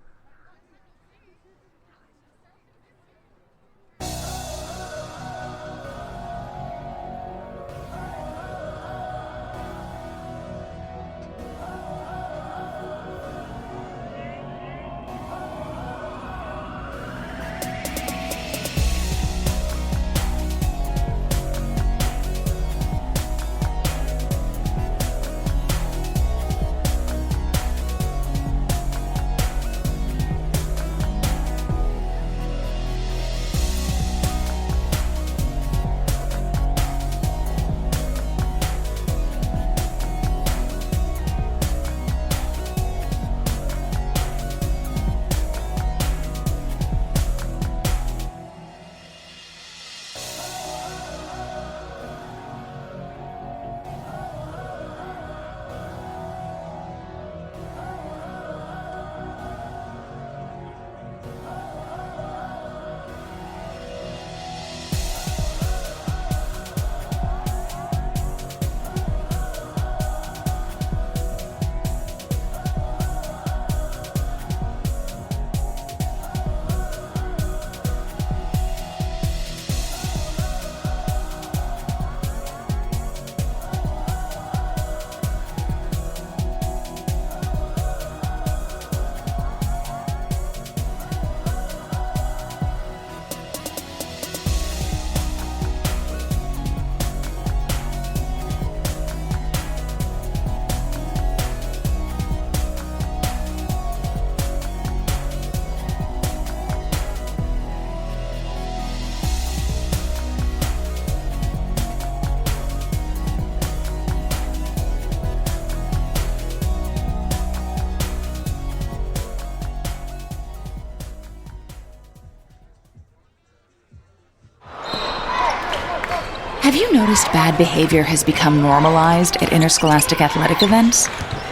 Have you noticed bad behavior has become normalized at interscholastic athletic events?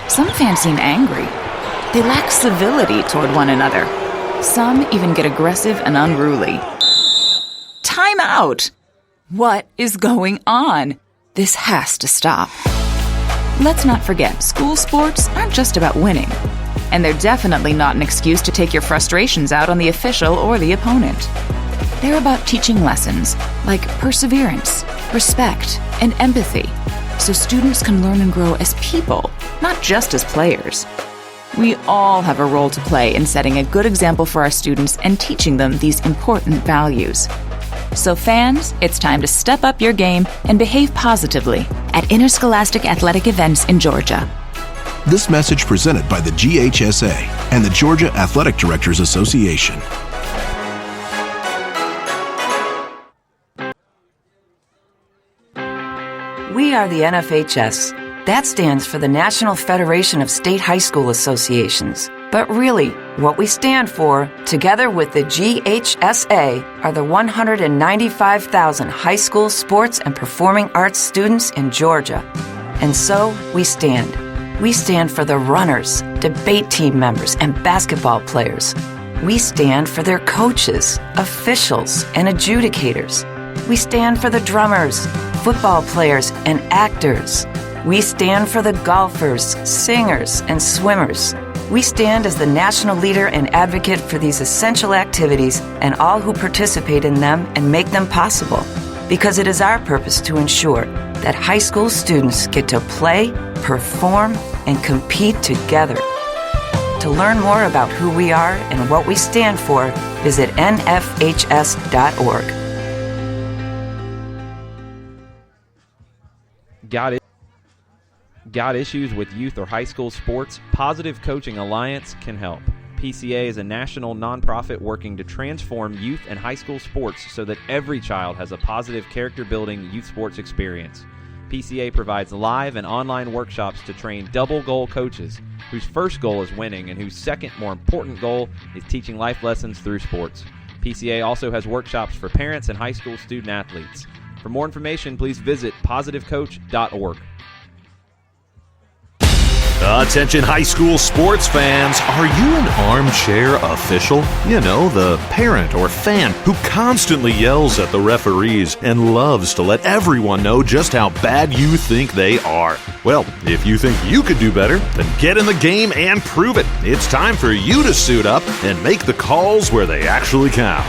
Some fans seem angry. They lack civility toward one another. Some even get aggressive and unruly. Time out! What is going on? This has to stop. Let's not forget, school sports aren't just about winning. And they're definitely not an excuse to take your frustrations out on the official or the opponent. They're about teaching lessons like perseverance, respect, and empathy, so students can learn and grow as people, not just as players. We all have a role to play in setting a good example for our students and teaching them these important values. So fans, it's time to step up your game and behave positively at interscholastic athletic events in Georgia. This message presented by the GHSA and the Georgia Athletic Directors Association. We are the NFHS. That stands for the National Federation of State High School Associations. But really, what we stand for, together with the GHSA, are the 195,000 high school sports and performing arts students in Georgia. And so, we stand. We stand for the runners, debate team members, and basketball players. We stand for their coaches, officials, and adjudicators. We stand for the drummers, football players, and actors. We stand for the golfers, singers, and swimmers. We stand as the national leader and advocate for these essential activities and all who participate in them and make them possible. Because it is our purpose to ensure that high school students get to play, perform, and compete together. To learn more about who we are and what we stand for, visit nfhs.org. Got issues with youth or high school sports? Positive Coaching Alliance can help. PCA is a national nonprofit working to transform youth and high school sports so that every child has a positive character-building youth sports experience. PCA provides live and online workshops to train double-goal coaches whose first goal is winning and whose second, more important goal is teaching life lessons through sports. PCA also has workshops for parents and high school student athletes. For more information, please visit positivecoach.org. Attention high school sports fans, are you an armchair official? You know, the parent or fan who constantly yells at the referees and loves to let everyone know just how bad you think they are. Well, if you think you could do better, then get in the game and prove it. It's time for you to suit up and make the calls where they actually count.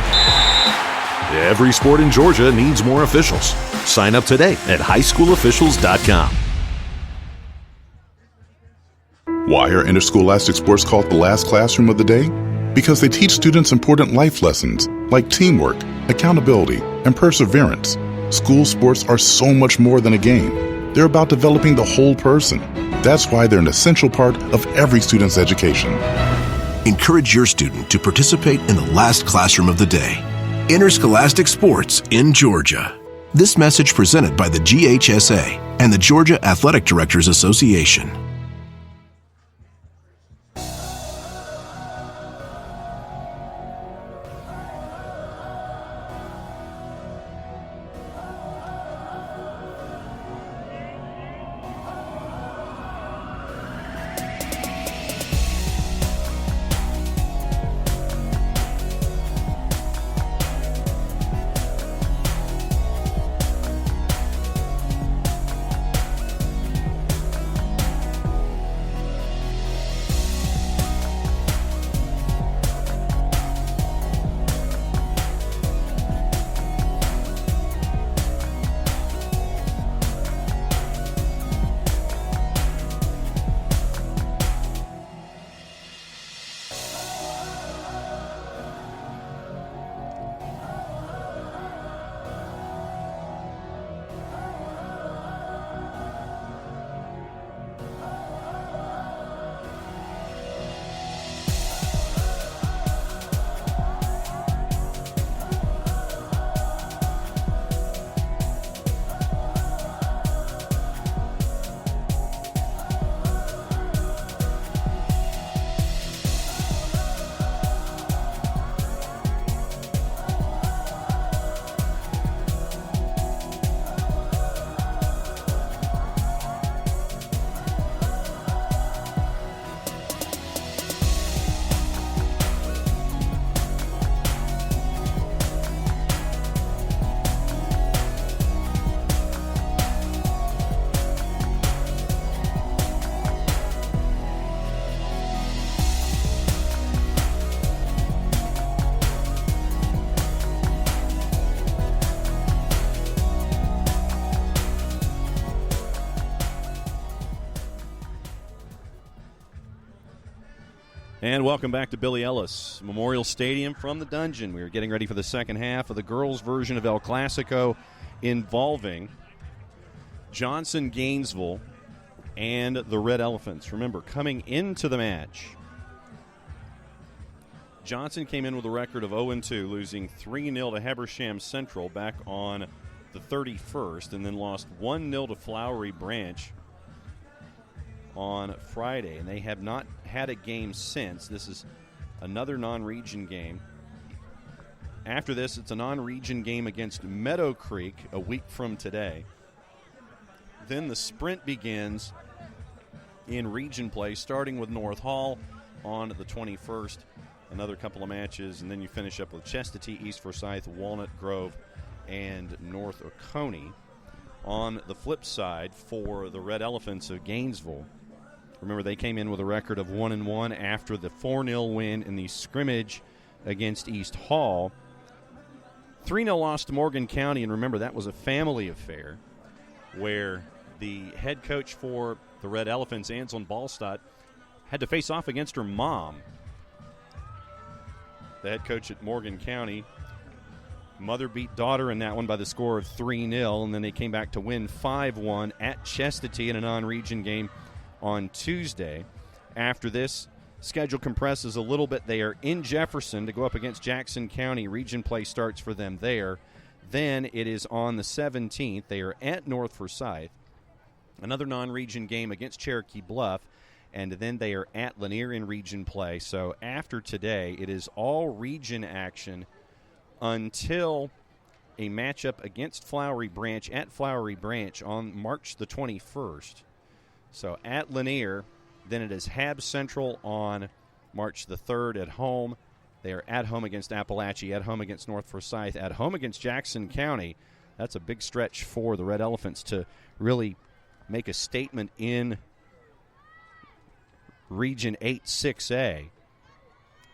Every sport in Georgia needs more officials. Sign up today at highschoolofficials.com. Why are interscholastic sports called the last classroom of the day? Because they teach students important life lessons like teamwork, accountability, and perseverance. School sports are so much more than a game. They're about developing the whole person. That's why they're an essential part of every student's education. Encourage your student to participate in the last classroom of the day. Interscholastic sports in Georgia. This message presented by the GHSA and the Georgia Athletic Directors Association. And welcome back to Billy Ellis Memorial Stadium from the Dungeon. We are getting ready for the second half of the girls' version of El Clasico involving Johnson Gainesville and the Red Elephants. Remember, coming into the match, Johnson came in with a record of 0-2, losing 3-0 to Habersham Central back on the 31st, and then lost 1-0 to Flowery Branch on Friday, and they have not had a game since. This is another non-region game. After this, it's a non-region game against Meadow Creek a week from today. Then the sprint begins in region play, starting with North Hall on the 21st. Another couple of matches, and then you finish up with Chestatee, East Forsyth, Walnut Grove, and North Oconee. On the flip side, for the Red Elephants of Gainesville, remember, they came in with a record of 1-1 after the 4-0 win in the scrimmage against East Hall. 3-0 loss to Morgan County, and remember, that was a family affair where the head coach for the Red Elephants, Anselm Ballstadt, had to face off against her mom. The head coach at Morgan County, mother beat daughter in that one by the score of 3-0, and then they came back to win 5-1 at Chestatee in a non-region game on Tuesday. After this, schedule compresses a little bit. They are in Jefferson to go up against Jackson County. Region play starts for them there. Then it is on the 17th. They are at North Forsyth. Another non-region game against Cherokee Bluff. And then they are at Lanier in region play. So after today, it is all region action until a matchup against Flowery Branch at Flowery Branch on March the 21st. So at Lanier, then it is Hab Central on March the 3rd at home. They are at home against Appalachia, at home against North Forsyth, at home against Jackson County. That's a big stretch for the Red Elephants to really make a statement in Region 8-6A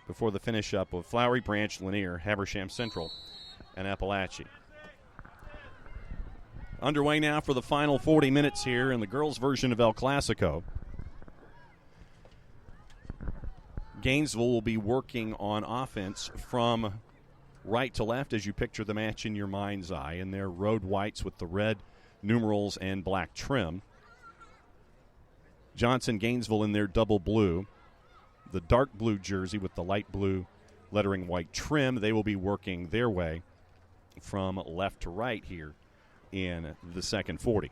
before the finish up of Flowery Branch, Lanier, Habersham Central, and Appalachia. Underway now for the final 40 minutes here in the girls' version of El Clasico. Gainesville will be working on offense from right to left as you picture the match in your mind's eye, in their road whites with the red numerals and black trim. Johnson Gainesville in their double blue, the dark blue jersey with the light blue lettering white trim. They will be working their way from left to right here in the second 40.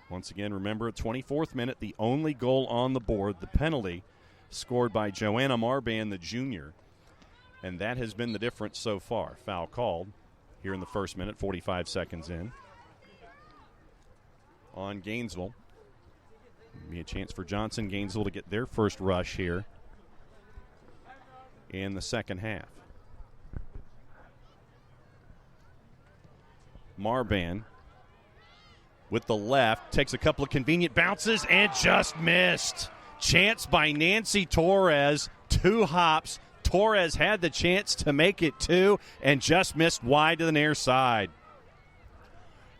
Once again, remember, 24th minute, the only goal on the board, the penalty scored by Joanna Marban, the junior, and that has been the difference so far. Foul called here in the first minute, 45 seconds in, on Gainesville. Be a chance for Johnson Gainesville to get their first rush here in the second half. Marban with the left takes a couple of convenient bounces and just missed. Chance by Nancy Torres, 2 hops. Torres had the chance to make it 2 and just missed wide to the near side.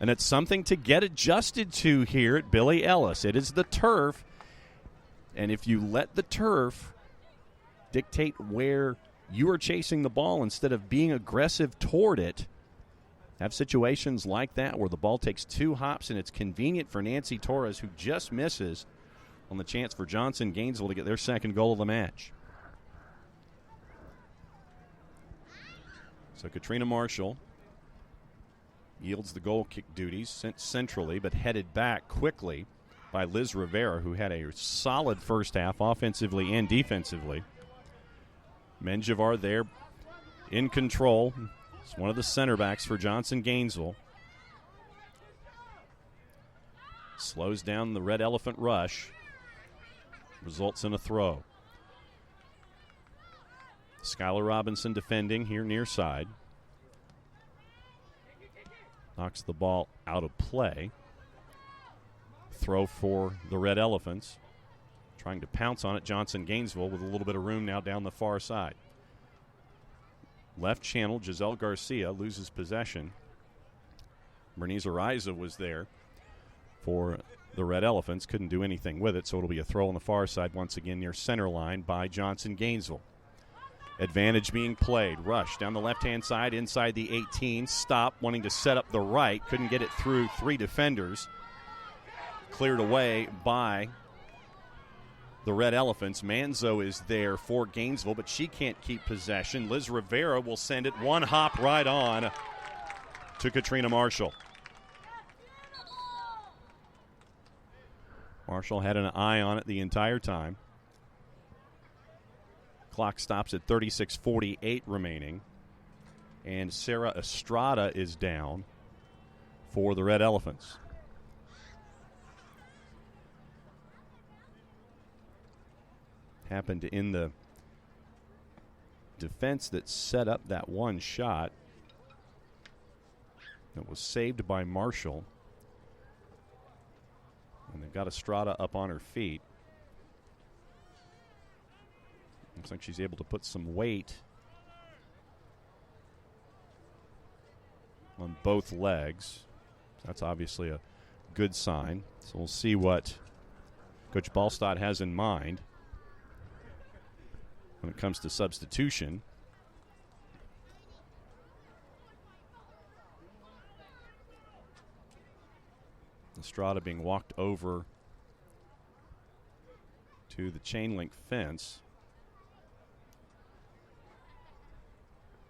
And it's something to get adjusted to here at Billy Ellis. It is the turf, and if you let the turf dictate where you are chasing the ball instead of being aggressive toward it, have situations like that where the ball takes 2 hops and it's convenient for Nancy Torres, who just misses on the chance for Johnson Gainesville to get their second goal of the match. So Katrina Marshall yields the goal kick duties, sent centrally but headed back quickly by Liz Rivera, who had a solid first half offensively and defensively. Menjivar there in control. It's one of the center backs for Johnson Gainesville. Slows down the Red Elephant rush. Results in a throw. Skylar Robinson defending here near side. Knocks the ball out of play. Throw for the Red Elephants. Trying to pounce on it, Johnson Gainesville with a little bit of room now down the far side. Left channel, Giselle Garcia loses possession. Bernice Ariza was there for the Red Elephants. Couldn't do anything with it, so it'll be a throw on the far side once again near center line by Johnson Gainesville. Advantage being played. Rush down the left-hand side inside the 18. Stop, wanting to set up the right. Couldn't get it through 3 defenders. Cleared away by the Red Elephants. Manzo is there for Gainesville, but she can't keep possession. Liz Rivera will send it one hop right on to Katrina Marshall. Marshall had an eye on it the entire time. Clock stops at 36:48 remaining. And Sarah Estrada is down for the Red Elephants. Happened in the defense that set up that one shot. That was saved by Marshall. And they've got Estrada up on her feet. Looks like she's able to put some weight on both legs. That's obviously a good sign. So we'll see what Coach Ballstadt has in mind when it comes to substitution. Estrada being walked over to the chain link fence.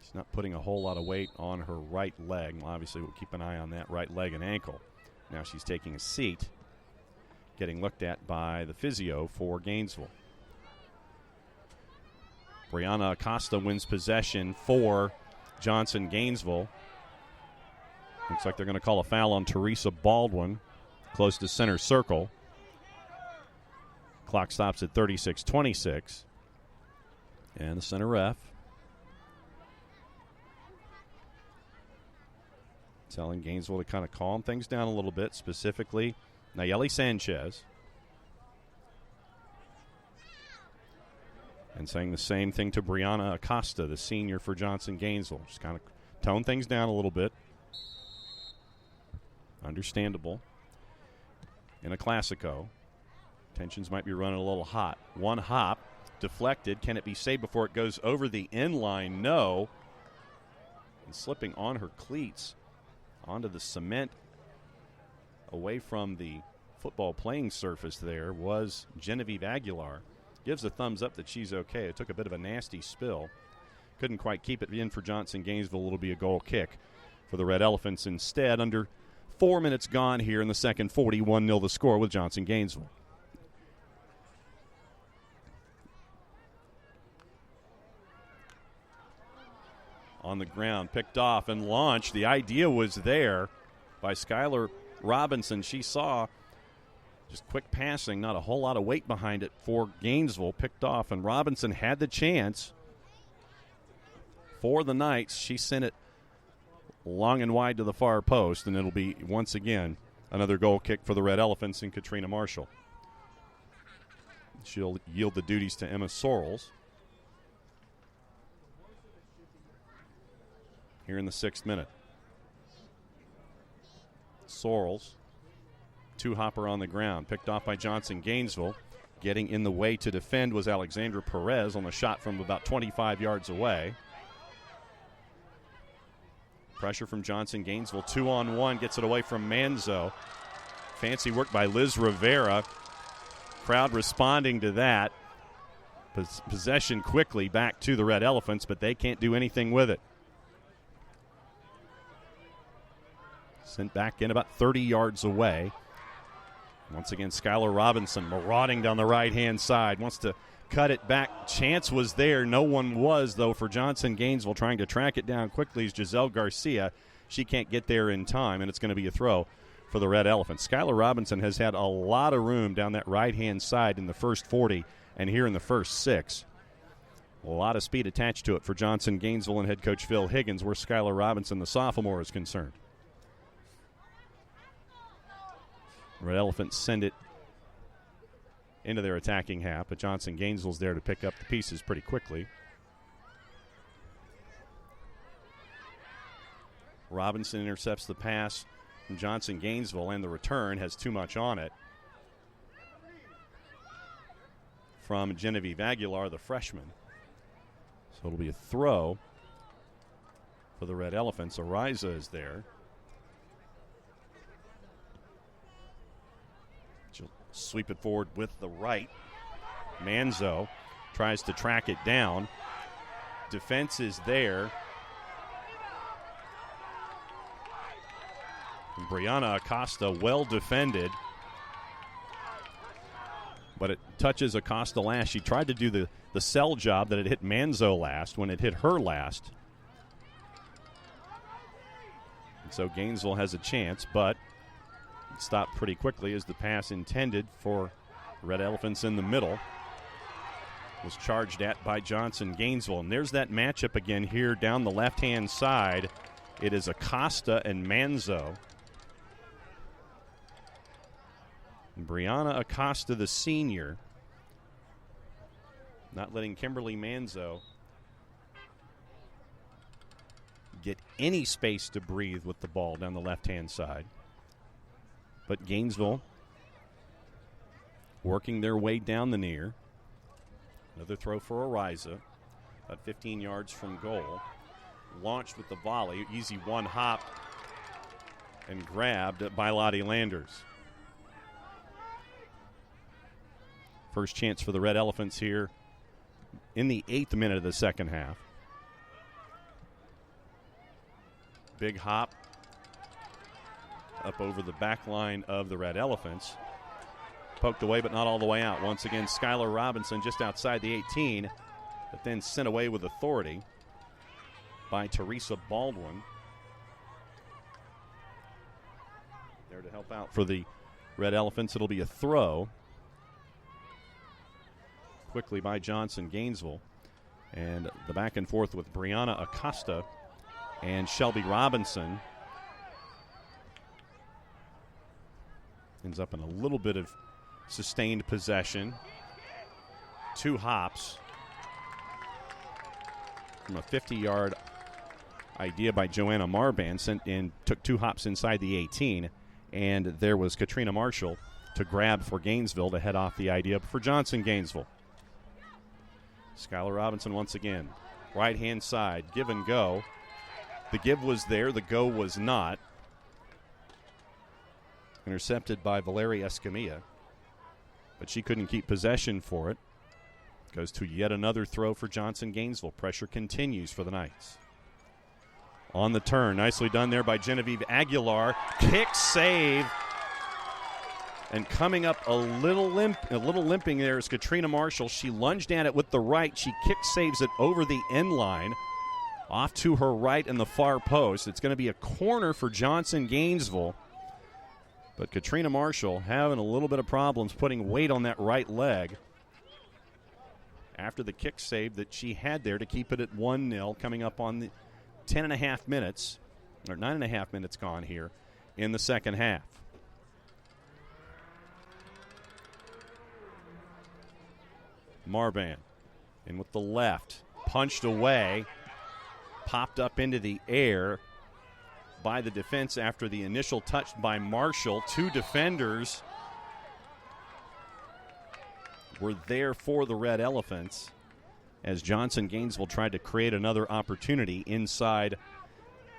She's not putting a whole lot of weight on her right leg. Well, obviously, we'll keep an eye on that right leg and ankle. Now she's taking a seat, getting looked at by the physio for Gainesville. Brianna Acosta wins possession for Johnson Gainesville. Looks like they're going to call a foul on Teresa Baldwin, close to center circle. Clock stops at 36:26. And the center ref telling Gainesville to kind of calm things down a little bit, specifically Nayeli Sanchez. And saying the same thing to Brianna Acosta, the senior for Johnson Gainesville. Just kind of tone things down a little bit. Understandable. In a Classico, tensions might be running a little hot. One hop, deflected. Can it be saved before it goes over the inline? No. And slipping on her cleats onto the cement away from the football playing surface there was Genevieve Aguilar. Gives a thumbs up that she's okay. It took a bit of a nasty spill. Couldn't quite keep it in for Johnson Gainesville. It'll be a goal kick for the Red Elephants instead. Under 4 minutes gone here in the second 41-0 the score with Johnson Gainesville. On the ground, picked off and launched. The idea was there by Skylar Robinson. She saw just quick passing, not a whole lot of weight behind it for Gainesville. Picked off, and Robinson had the chance for the Knights. She sent it long and wide to the far post, and it'll be, once again, another goal kick for the Red Elephants and Katrina Marshall. She'll yield the duties to Emma Sorrells here in the 6th minute. Sorrells, two-hopper on the ground, picked off by Johnson Gainesville. Getting in the way to defend was Alexandra Perez on the shot from about 25 yards away. Pressure from Johnson Gainesville, 2-on-1, gets it away from Manzo. Fancy work by Liz Rivera. Crowd responding to that. Possession quickly back to the Red Elephants, but they can't do anything with it. Sent back in about 30 yards away. Once again, Skylar Robinson marauding down the right-hand side. Wants to cut it back. Chance was there. No one was, though, for Johnson Gainesville. Trying to track it down quickly is Giselle Garcia. She can't get there in time, and it's going to be a throw for the Red Elephants. Skylar Robinson has had a lot of room down that right-hand side in the first 40 and here in the first 6. A lot of speed attached to it for Johnson Gainesville and head coach Phil Higgins, where Skylar Robinson, the sophomore, is concerned. Red Elephants send it into their attacking half, but Johnson Gainesville's there to pick up the pieces pretty quickly. Robinson intercepts the pass from Johnson Gainesville, and the return has too much on it from Genevieve Aguilar, the freshman. So it'll be a throw for the Red Elephants. Ariza is there. She'll sweep it forward with the right. Manzo tries to track it down. Defense is there. And Brianna Acosta well defended. But it touches Acosta last. She tried to do the sell job that it hit Manzo last when it hit her last. And so Gainesville has a chance, but it stopped pretty quickly as the pass intended for Red Elephants in the middle was charged at by Johnson Gainesville. And there's that matchup again here down the left-hand side. It is Acosta and Manzo. Brianna Acosta, the senior, not letting Kimberly Manzo get any space to breathe with the ball down the left-hand side. But Gainesville working their way down the near. Another throw for Ariza, about 15 yards from goal. Launched with the volley, easy one hop, and grabbed by Lottie Landers. First chance for the Red Elephants here in the 8th minute of the second half. Big hop up over the back line of the Red Elephants. Poked away, but not all the way out. Once again, Skylar Robinson just outside the 18, but then sent away with authority by Teresa Baldwin. There to help out for the Red Elephants. It'll be a throw. Quickly by Johnson Gainesville. And the back and forth with Brianna Acosta and Shelby Robinson. Ends up in a little bit of sustained possession. 2 hops from a 50-yard idea by Joanna Marban, sent in, took 2 hops inside the 18, and there was Katrina Marshall to grab for Gainesville to head off the idea for Johnson Gainesville. Skylar Robinson once again. Right-hand side, give and go. The give was there, the go was not. Intercepted by Valeria Escamilla, but she couldn't keep possession for it. Goes to yet another throw for Johnson Gainesville. Pressure continues for the Knights. On the turn, nicely done there by Genevieve Aguilar. Kick save. And coming up a little limping there is Katrina Marshall. She lunged at it with the right. She kick saves it over the end line. Off to her right in the far post. It's going to be a corner for Johnson Gainesville. But Katrina Marshall having a little bit of problems putting weight on that right leg after the kick save that she had there to keep it at 1-0, coming up on the 10.5 minutes, or 9.5 minutes gone here in the second half. Marban in with the left, punched away, popped up into the air by the defense after the initial touch by Marshall. 2 defenders were there for the Red Elephants as Johnson Gainesville tried to create another opportunity inside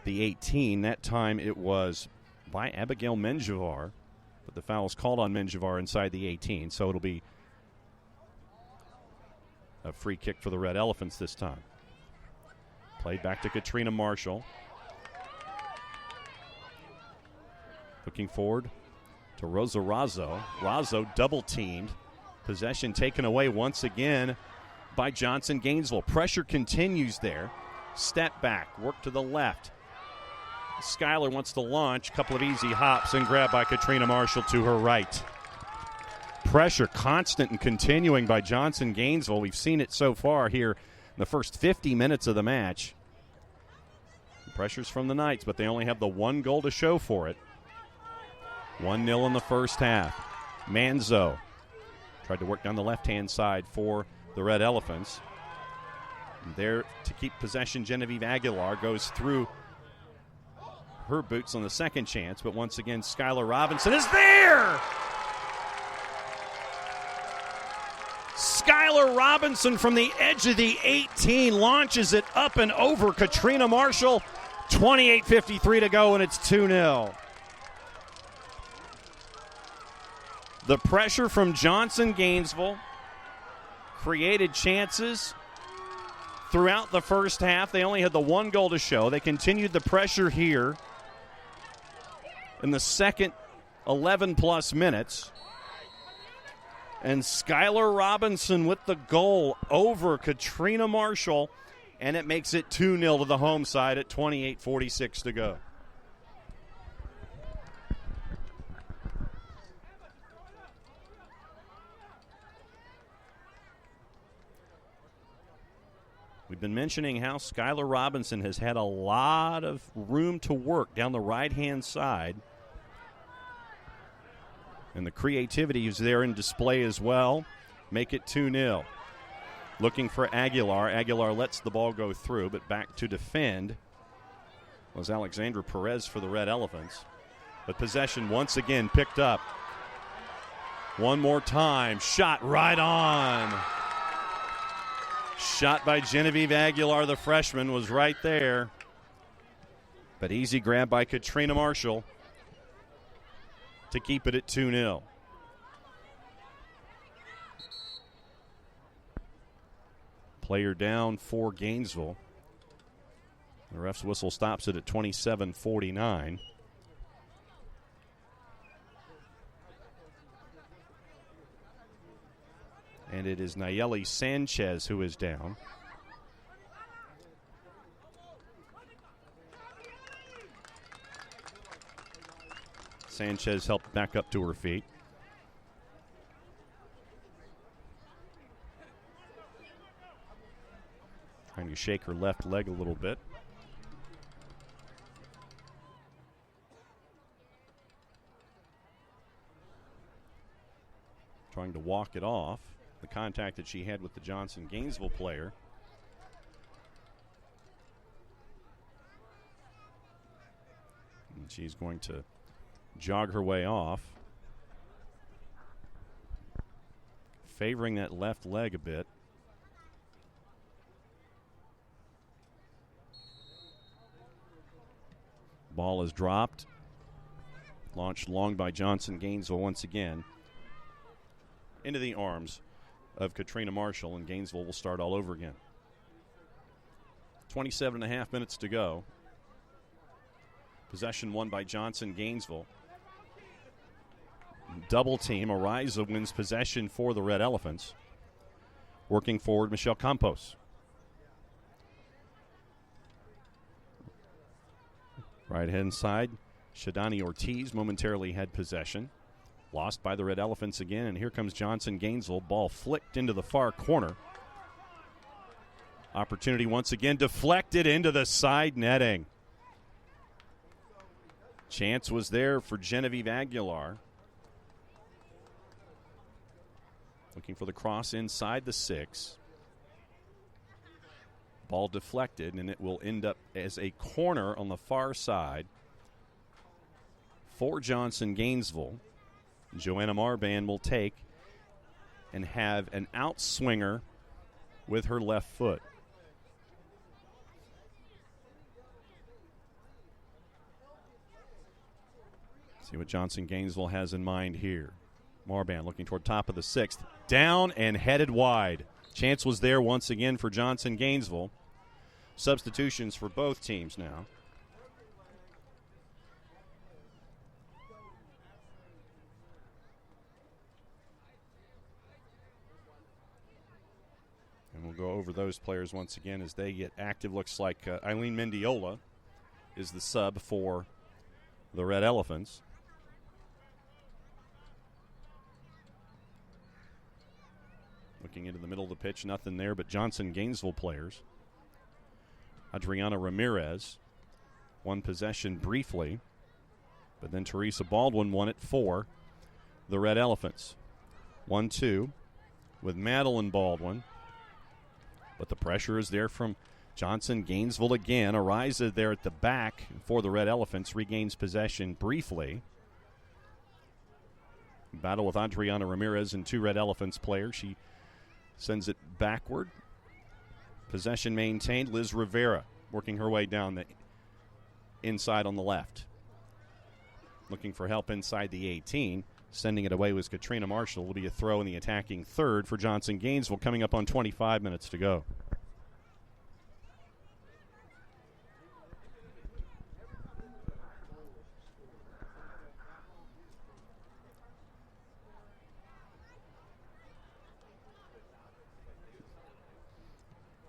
the 18. That time it was by Abigail Menjivar, but the foul is called on Menjivar inside the 18, so it'll be a free kick for the Red Elephants this time. Played back to Katrina Marshall. Looking forward to Rosa Razzo. Razzo double-teamed. Possession taken away once again by Johnson Gainesville. Pressure continues there. Step back, work to the left. Skylar wants to launch. Couple of easy hops and grab by Katrina Marshall to her right. Pressure constant and continuing by Johnson Gainesville. We've seen it so far here in the first 50 minutes of the match. Pressures from the Knights, but they only have the 1 goal to show for it. 1-0 in the first half. Manzo tried to work down the left-hand side for the Red Elephants. And there to keep possession, Genevieve Aguilar goes through her boots on the second chance, but once again, Skylar Robinson is there! Skylar Robinson from the edge of the 18 launches it up and over Katrina Marshall. 28:53 to go, and it's 2-0. The pressure from Johnson Gainesville created chances throughout the first half. They only had the one goal to show. They continued the pressure here in the second 11-plus minutes. And Skylar Robinson with the goal over Katrina Marshall, and it makes it 2-0 to the home side at 28:46 to go. We've been mentioning how Skylar Robinson has had a lot of room to work down the right-hand side. And the creativity is there in display as well. Make it 2-0. Looking for Aguilar. Aguilar lets the ball go through, but back to defend was Alexandra Perez for the Red Elephants. But possession once again picked up. One more time. Shot right on. Shot by Genevieve Aguilar, the freshman, was right there. But easy grab by Katrina Marshall to keep it at 2-0. Player down for Gainesville. The ref's whistle stops it at 27:49. And it is Nayeli Sanchez who is down. Sanchez helped back up to her feet. Trying to shake her left leg a little bit. Trying to walk it off. The contact that she had with the Johnson Gainesville player. And she's going to jog her way off. Favoring that left leg a bit. Ball is dropped. Launched long by Johnson Gainesville once again. Into the arms of Katrina Marshall, and Gainesville will start all over again. 27.5 minutes to go. Possession won by Johnson Gainesville. Double team. Ariza wins possession for the Red Elephants. Working forward, Michelle Campos. Right-hand side, Shadani Ortiz momentarily had possession. Lost by the Red Elephants again, and here comes Johnson Gainesville. Ball flicked into the far corner. Opportunity once again deflected into the side netting. Chance was there for Genevieve Aguilar. Looking for the cross inside the 6. Ball deflected, and it will end up as a corner on the far side for Johnson Gainesville. Joanna Marban will take and have an outswinger with her left foot. See what Johnson Gainesville has in mind here. Marban looking toward top of the 6th. Down and headed wide. Chance was there once again for Johnson Gainesville. Substitutions for both teams now. And we'll go over those players once again as they get active. Looks like Eileen Mendiola is the sub for the Red Elephants. Looking into the middle of the pitch, nothing there but Johnson Gainesville players. Adriana Ramirez won possession briefly, but then Teresa Baldwin won it for the Red Elephants. 1-2 with Madeline Baldwin. But the pressure is there from Johnson, Gainesville again. Ariza there at the back for the Red Elephants. Regains possession briefly. Battle with Adriana Ramirez and 2 Red Elephants players. She sends it backward. Possession maintained. Liz Rivera working her way down the inside on the left. Looking for help inside the 18. Sending it away was Katrina Marshall. Will be a throw in the attacking third for Johnson Gainesville, coming up on 25 minutes to go.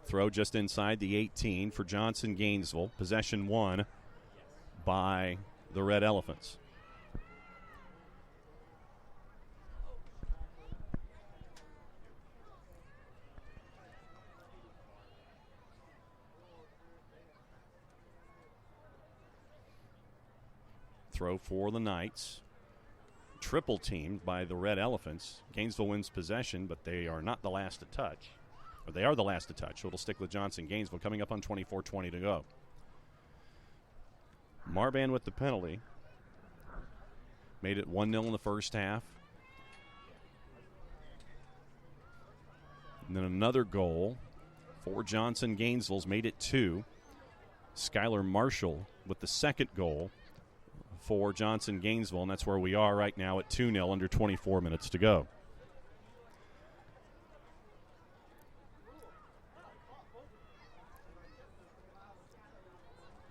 Throw just inside the 18 for Johnson Gainesville. Possession won by the Red Elephants. Throw for the Knights. Triple teamed by the Red Elephants. Gainesville wins possession, but they are not the last to touch. Or they are the last to touch, so it'll stick with Johnson Gainesville, coming up on 24:20 to go. Marban with the penalty. Made it 1-0 in the first half. And then another goal for Johnson Gainesville's made it 2. Skylar Marshall with the second goal for Johnson Gainesville, and that's where we are right now at 2-0 under 24 minutes to go.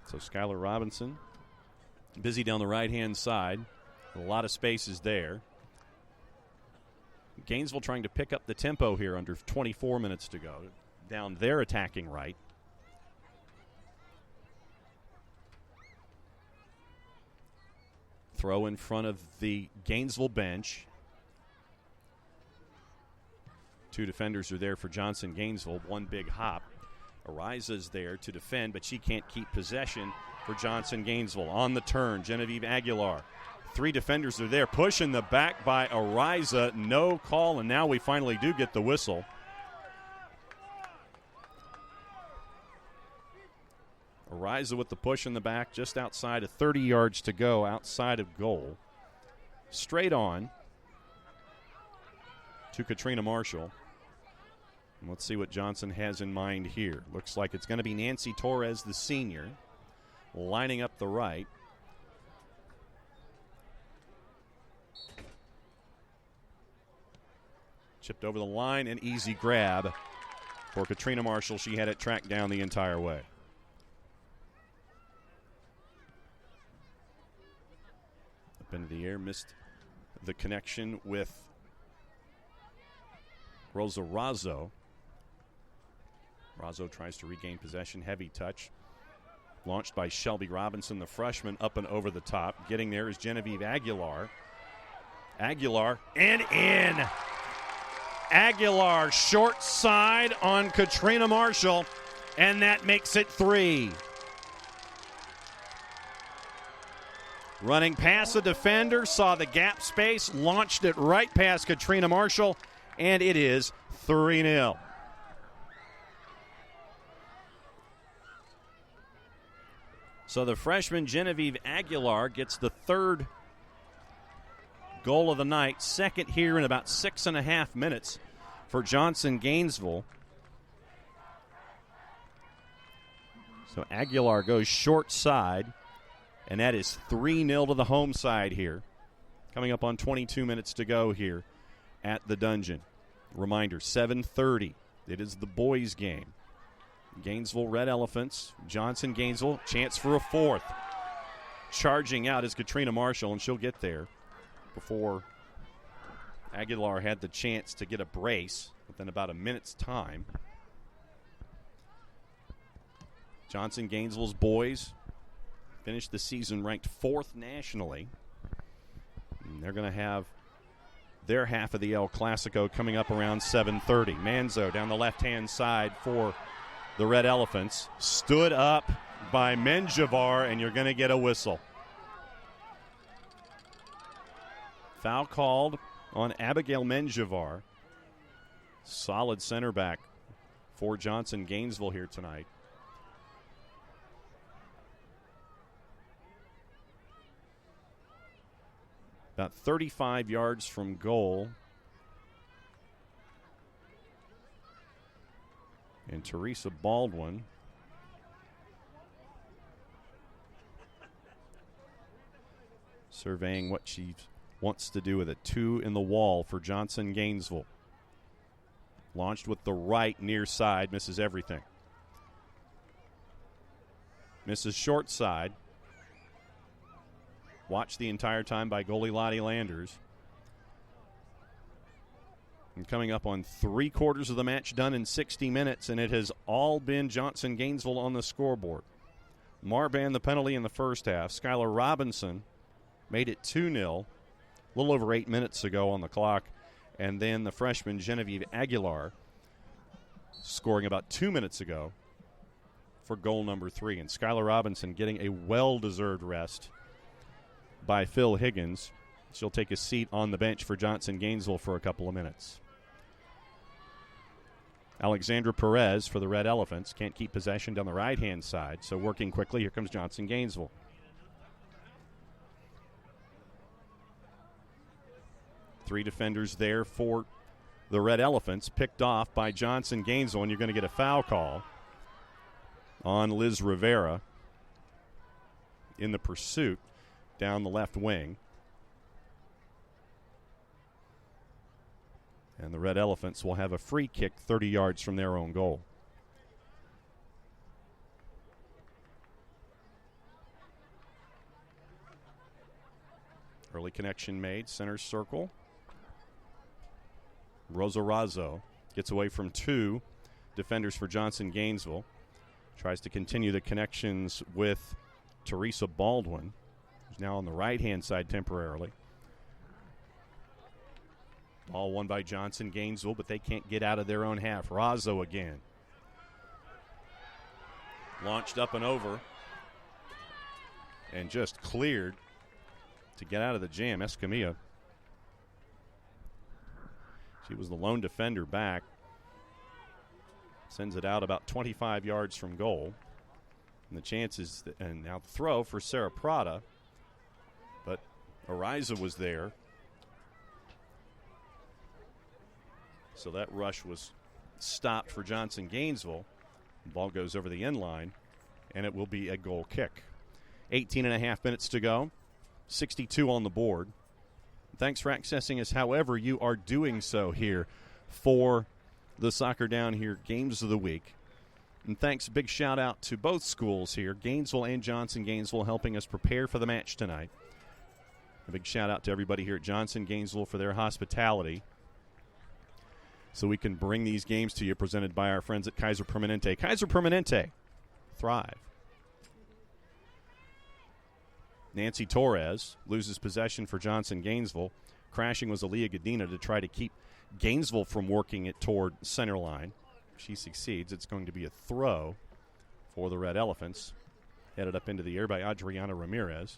So Skylar Robinson, busy down the right-hand side. A lot of spaces there. Gainesville trying to pick up the tempo here under 24 minutes to go. Down their attacking right. Throw in front of the Gainesville bench. 2 defenders are there for Johnson Gainesville. 1 big hop. Ariza's there to defend, but she can't keep possession for Johnson Gainesville. On the turn, Genevieve Aguilar. 3 defenders are there, pushing the back by Ariza. No call, and now we finally do get the whistle. Ariza with the push in the back, just outside of 30 yards to go, outside of goal. Straight on to Katrina Marshall. And let's see what Johnson has in mind here. Looks like it's going to be Nancy Torres, the senior, lining up the right. Chipped over the line, an easy grab for Katrina Marshall. She had it tracked down the entire way. Up into the air, missed the connection with Rosa Razzo. Razzo tries to regain possession. Heavy touch. Launched by Shelby Robinson, the freshman, up and over the top. Getting there is Genevieve Aguilar. Aguilar and in. Aguilar short side on Katrina Marshall, and that makes it 3. Running past the defender, saw the gap space, launched it right past Katrina Marshall, and it is 3-0. So the freshman Genevieve Aguilar gets the 3rd goal of the night, 2nd here in about 6.5 minutes for Johnson Gainesville. So Aguilar goes short side, and that is 3-0 to the home side here. Coming up on 22 minutes to go here at the Dungeon. Reminder, 7:30. It is the boys' game. Gainesville Red Elephants, Johnson Gainesville, chance for a 4th. Charging out is Katrina Marshall, and she'll get there before Aguilar had the chance to get a brace within about a minute's time. Johnson Gainesville's boys finished the season ranked 4th nationally. And they're going to have their half of the El Clasico coming up around 7:30. Manzo down the left-hand side for the Red Elephants. Stood up by Menjivar, and you're going to get a whistle. Foul called on Abigail Menjivar. Solid center back for Johnson Gainesville here tonight. about 35 yards from goal. And Teresa Baldwin surveying what she wants to do with it. 2 in the wall for Johnson Gainesville. Launched with the right near side, misses everything. Misses short side. Watched the entire time by goalie Lottie Landers. And coming up on 3/4 of the match done in 60 minutes, and it has all been Johnson Gainesville on the scoreboard. Marban the penalty in the first half. Skylar Robinson made it 2-0 a little over 8 minutes ago on the clock. And then the freshman Genevieve Aguilar scoring about 2 minutes ago for goal number 3. And Skylar Robinson getting a well-deserved rest by Phil Higgins. She'll take a seat on the bench for Johnson Gainesville for a couple of minutes. Alexandra Perez for the Red Elephants. Can't keep possession down the right-hand side, so working quickly. Here comes Johnson Gainesville. Three defenders there for the Red Elephants, picked off by Johnson Gainesville, and you're going to get a foul call on Liz Rivera in the pursuit down the left wing. And the Red Elephants will have a free kick 30 yards from their own goal. Early connection made, center circle. Rosa Razzo gets away from 2 defenders for Johnson Gainesville. Tries to continue the connections with Teresa Baldwin, who's now on the right-hand side temporarily. Ball won by Johnson Gainesville, but they can't get out of their own half. Razzo again. Launched up and over. And just cleared to get out of the jam. Escamilla. She was the lone defender back. Sends it out about 25 yards from goal. And the chances, and now the throw for Sarah Prada. But Ariza was there. So that rush was stopped for Johnson Gainesville. The ball goes over the end line, and it will be a goal kick. 18 and a half minutes to go. 62 on the board. Thanks for accessing us however you are doing so here for the Soccer Down Here Games of the Week. And thanks, big shout out to both schools here, Gainesville and Johnson Gainesville, helping us prepare for the match tonight. A big shout out to everybody here at Johnson Gainesville for their hospitality, so we can bring these games to you, presented by our friends at Kaiser Permanente. Kaiser Permanente, thrive. Nancy Torres loses possession for Johnson Gainesville. Crashing was Aaliyah Godina to try to keep Gainesville from working it toward center line. She succeeds. It's going to be a throw for the Red Elephants, headed up into the air by Adriana Ramirez.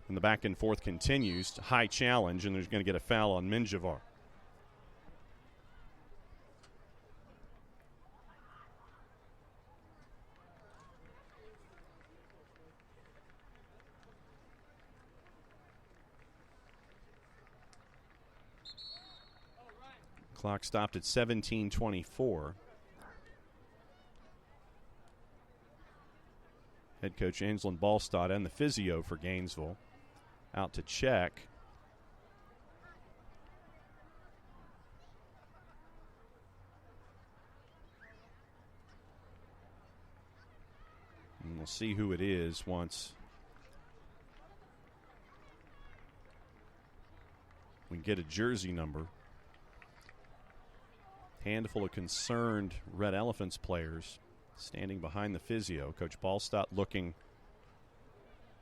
And the back and forth continues. High challenge, and there's going to get a foul on Minjavar. Clock stopped at 17:24. Head coach Anselin Ballstad and the physio for Gainesville out to check. And we'll see who it is once we get a jersey number. Handful of concerned Red Elephants players standing behind the physio. Coach Ballstott looking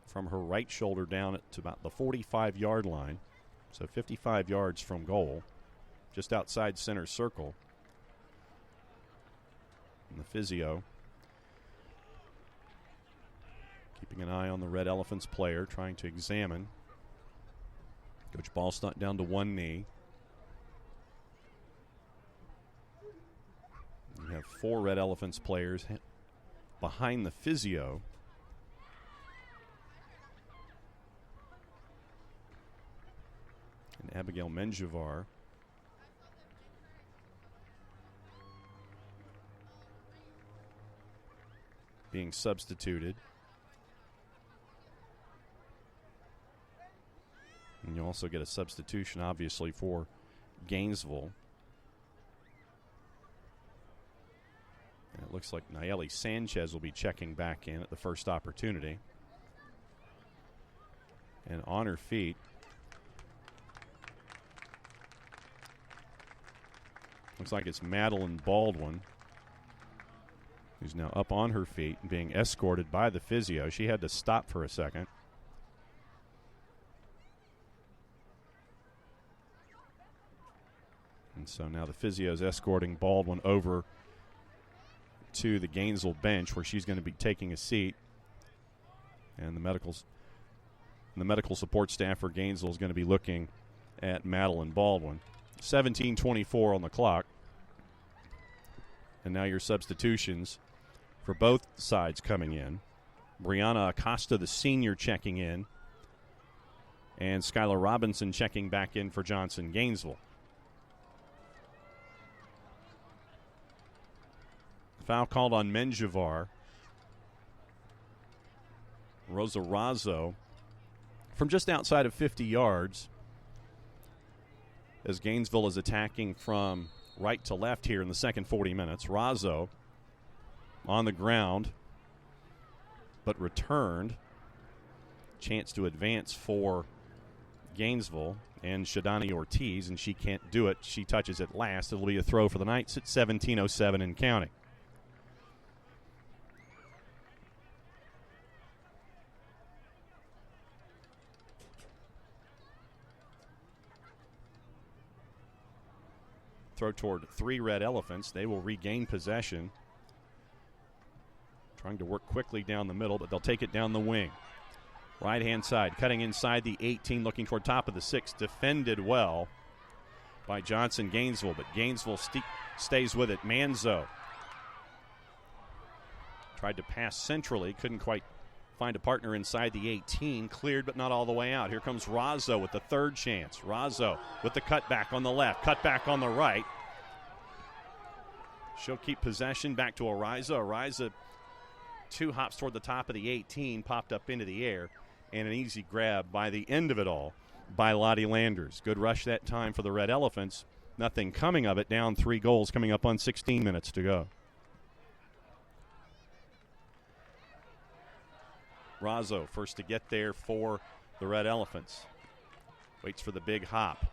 from her right shoulder down to about the 45-yard line, so 55 yards from goal, just outside center circle. And the physio keeping an eye on the Red Elephants player, trying to examine. Coach Ballstott down to one knee. We have 4 Red Elephants players behind the physio. And Abigail Menjivar being substituted. And you also get a substitution, obviously, for Gainesville. And it looks like Nayeli Sanchez will be checking back in at the first opportunity. And on her feet, looks like it's Madeline Baldwin, who's now up on her feet and being escorted by the physio. She had to stop for a second. And so now the physio is escorting Baldwin over to the Gainesville bench where she's going to be taking a seat. And the medical support staff for Gainesville is going to be looking at Madeline Baldwin. 17:24 on the clock. And now your substitutions for both sides coming in. Brianna Acosta, the senior, checking in. And Skylar Robinson checking back in for Johnson Gainesville. Foul called on Menjivar. Rosa Razzo from just outside of 50 yards as Gainesville is attacking from right to left here in the second 40 minutes. Razzo on the ground, but returned. Chance to advance for Gainesville and Shadani Ortiz, and she can't do it. She touches it last. It'll be a throw for the Knights at 17:07 and counting. Throw toward 3 Red Elephants. They will regain possession. Trying to work quickly down the middle, but they'll take it down the wing. Right-hand side, cutting inside the 18, looking toward top of the 6. Defended well by Johnson Gainesville, but Gainesville stays with it. Manzo tried to pass centrally, couldn't quite find a partner inside the 18. Cleared, but not all the way out. Here comes Razzo with the third chance. Razzo with the cutback on the left, cutback on the right. She'll keep possession back to Ariza. Ariza 2 hops toward the top of the 18, popped up into the air, and an easy grab by the end of it all by Lottie Landers. Good rush that time for the Red Elephants. Nothing coming of it. Down 3 goals coming up on 16 minutes to go. Razzo first to get there for the Red Elephants. Waits for the big hop.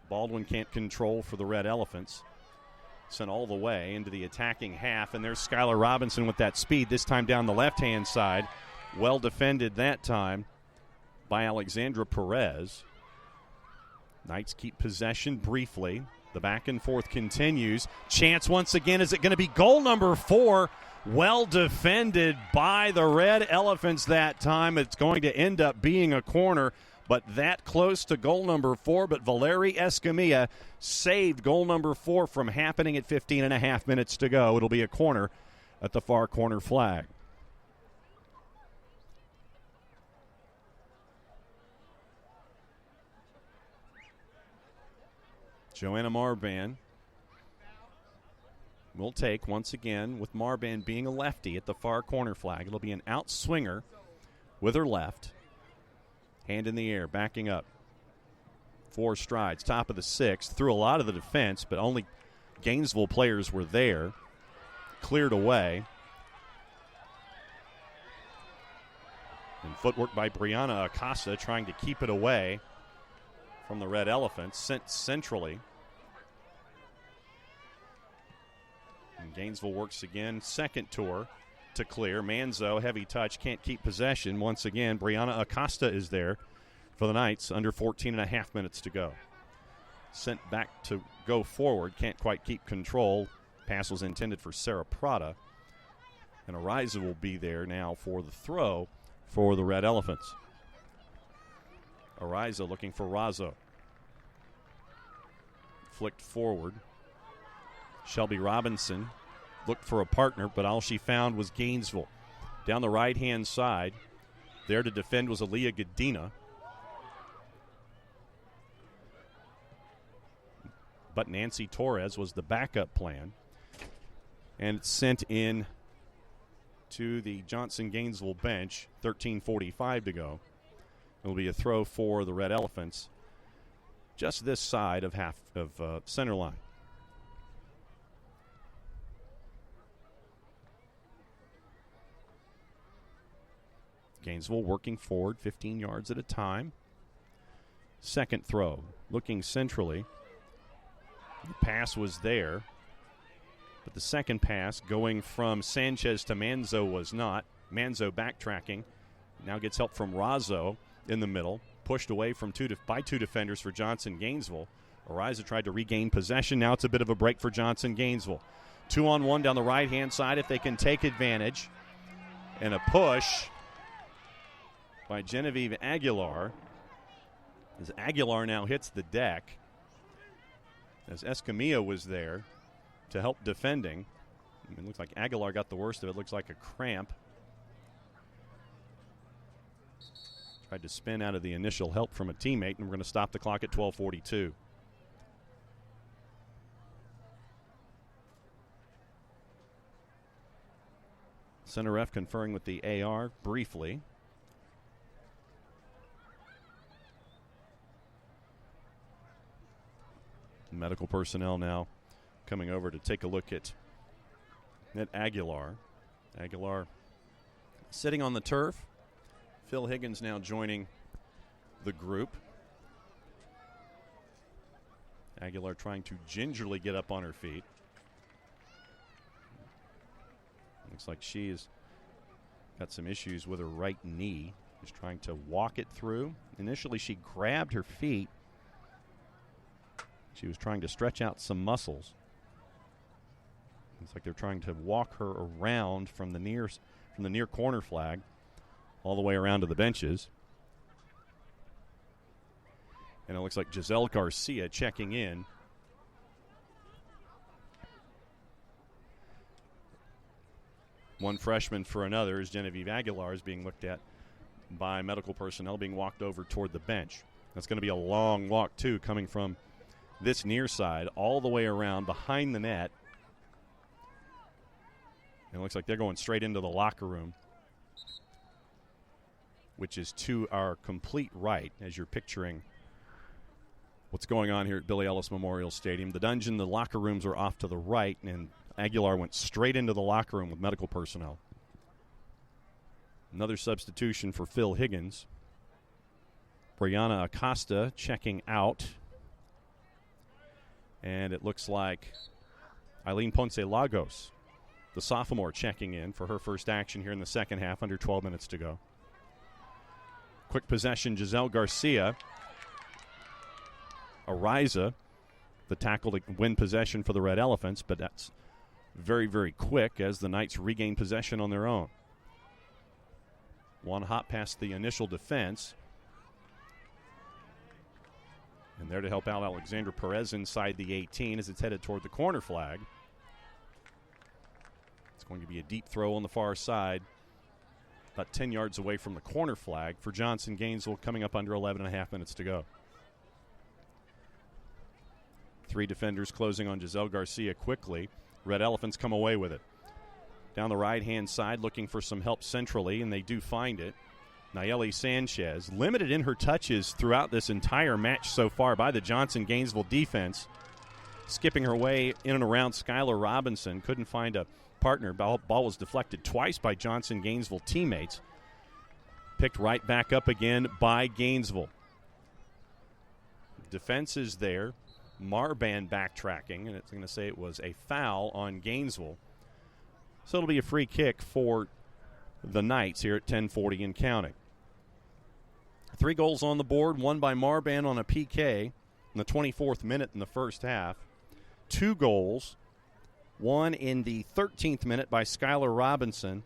Baldwin can't control for the Red Elephants. Sent all the way into the attacking half, and there's Skylar Robinson with that speed, this time down the left-hand side. Well defended that time by Alexandra Perez. Knights keep possession briefly. The back and forth continues. Chance once again. Is it going to be goal number 4? Well defended by the Red Elephants that time. It's going to end up being a corner, but that close to goal number 4. But Valeri Escamilla saved goal number 4 from happening at 15 and a half minutes to go. It'll be a corner at the far corner flag. Joanna Marban will take once again, with Marban being a lefty at the far corner flag. It'll be an out swinger with her left. Hand in the air, backing up. 4 strides, top of the 6th. Through a lot of the defense, but only Gainesville players were there. Cleared away. And footwork by Brianna Acosta trying to keep it away from the Red Elephants. Sent centrally. And Gainesville works again. Second tour to clear. Manzo, heavy touch, can't keep possession. Once again, Brianna Acosta is there for the Knights. Under 14 and a half minutes to go. Sent back to go forward. Can't quite keep control. Pass was intended for Sarah Prada. And Ariza will be there now for the throw for the Red Elephants. Ariza looking for Razzo. Flicked forward. Shelby Robinson looked for a partner, but all she found was Gainesville. Down the right-hand side, there to defend was Aaliyah Godina. but Nancy Torres was the backup plan. And it's sent in to the Johnson-Gainesville bench, 13:45 to go. It'll be a throw for the Red Elephants just this side of center line. Gainesville working forward 15 yards at a time. Second throw, looking centrally. The pass was there, but the second pass going from Sanchez to Manzo was not. Manzo backtracking. Now gets help from Razzo in the middle. Pushed away from by two defenders for Johnson-Gainesville. Ariza tried to regain possession. Now it's a bit of a break for Johnson-Gainesville. 2-on-1 down the right-hand side if they can take advantage. And a push by Genevieve Aguilar. As Aguilar now hits the deck. As Escamilla was there to help defending. It looks like Aguilar got the worst of it. Looks like a cramp. Tried to spin out of the initial help from a teammate, and we're going to stop the clock at 12:42. Center ref conferring with the AR briefly. Medical personnel now coming over to take a look at Aguilar. Aguilar sitting on the turf. Phil Higgins now joining the group. Aguilar trying to gingerly get up on her feet. Looks like she's got some issues with her right knee. Just trying to walk it through. Initially, she grabbed her feet. She was trying to stretch out some muscles. Looks like they're trying to walk her around from the near corner flag all the way around to the benches. And it looks like Giselle Garcia checking in. One freshman for another as Genevieve Aguilar is being looked at by medical personnel, being walked over toward the bench. That's going to be a long walk, too, coming from this near side all the way around behind the net. And it looks like they're going straight into the locker room, which is to our complete right as you're picturing what's going on here at Billy Ellis Memorial Stadium. The dungeon, the locker rooms are off to the right, and Aguilar went straight into the locker room with medical personnel. Another substitution for Phil Higgins. Brianna Acosta checking out. And it looks like Eileen Ponce Lagos, the sophomore, checking in for her first action here in the second half, under 12 minutes to go. Quick possession, Giselle Garcia. Ariza, the tackle to win possession for the Red Elephants, but that's very, very quick as the Knights regain possession on their own. One hop past the initial defense. And there to help out Alexandra Perez inside the 18 as it's headed toward the corner flag. It's going to be a deep throw on the far side, about 10 yards away from the corner flag for Johnson-Gainesville, coming up under 11 and a half minutes to go. Three defenders closing on Giselle Garcia quickly. Red Elephants come away with it. Down the right-hand side looking for some help centrally, and they do find it. Nayeli Sanchez, limited in her touches throughout this entire match so far by the Johnson-Gainesville defense. Skipping her way in and around Skylar Robinson. Couldn't find a partner. Ball was deflected twice by Johnson-Gainesville teammates. Picked right back up again by Gainesville. Defense is there. Marban backtracking, and it's going to say it was a foul on Gainesville. So it'll be a free kick for the Knights here at 10:40 and counting. 3 goals on the board, one by Marban on a PK in the 24th minute in the first half. 2 goals, one in the 13th minute by Skylar Robinson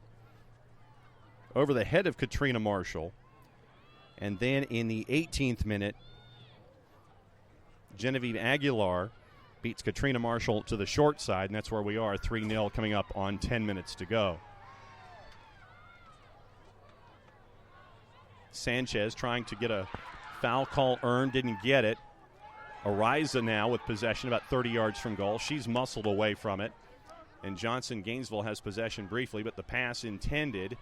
over the head of Katrina Marshall. And then in the 18th minute, Genevieve Aguilar beats Katrina Marshall to the short side, and that's where we are, 3-0 coming up on 10 minutes to go. Sanchez trying to get a foul call earned, didn't get it. Ariza now with possession about 30 yards from goal. She's muscled away from it. And Johnson Gainesville has possession briefly, but the pass intended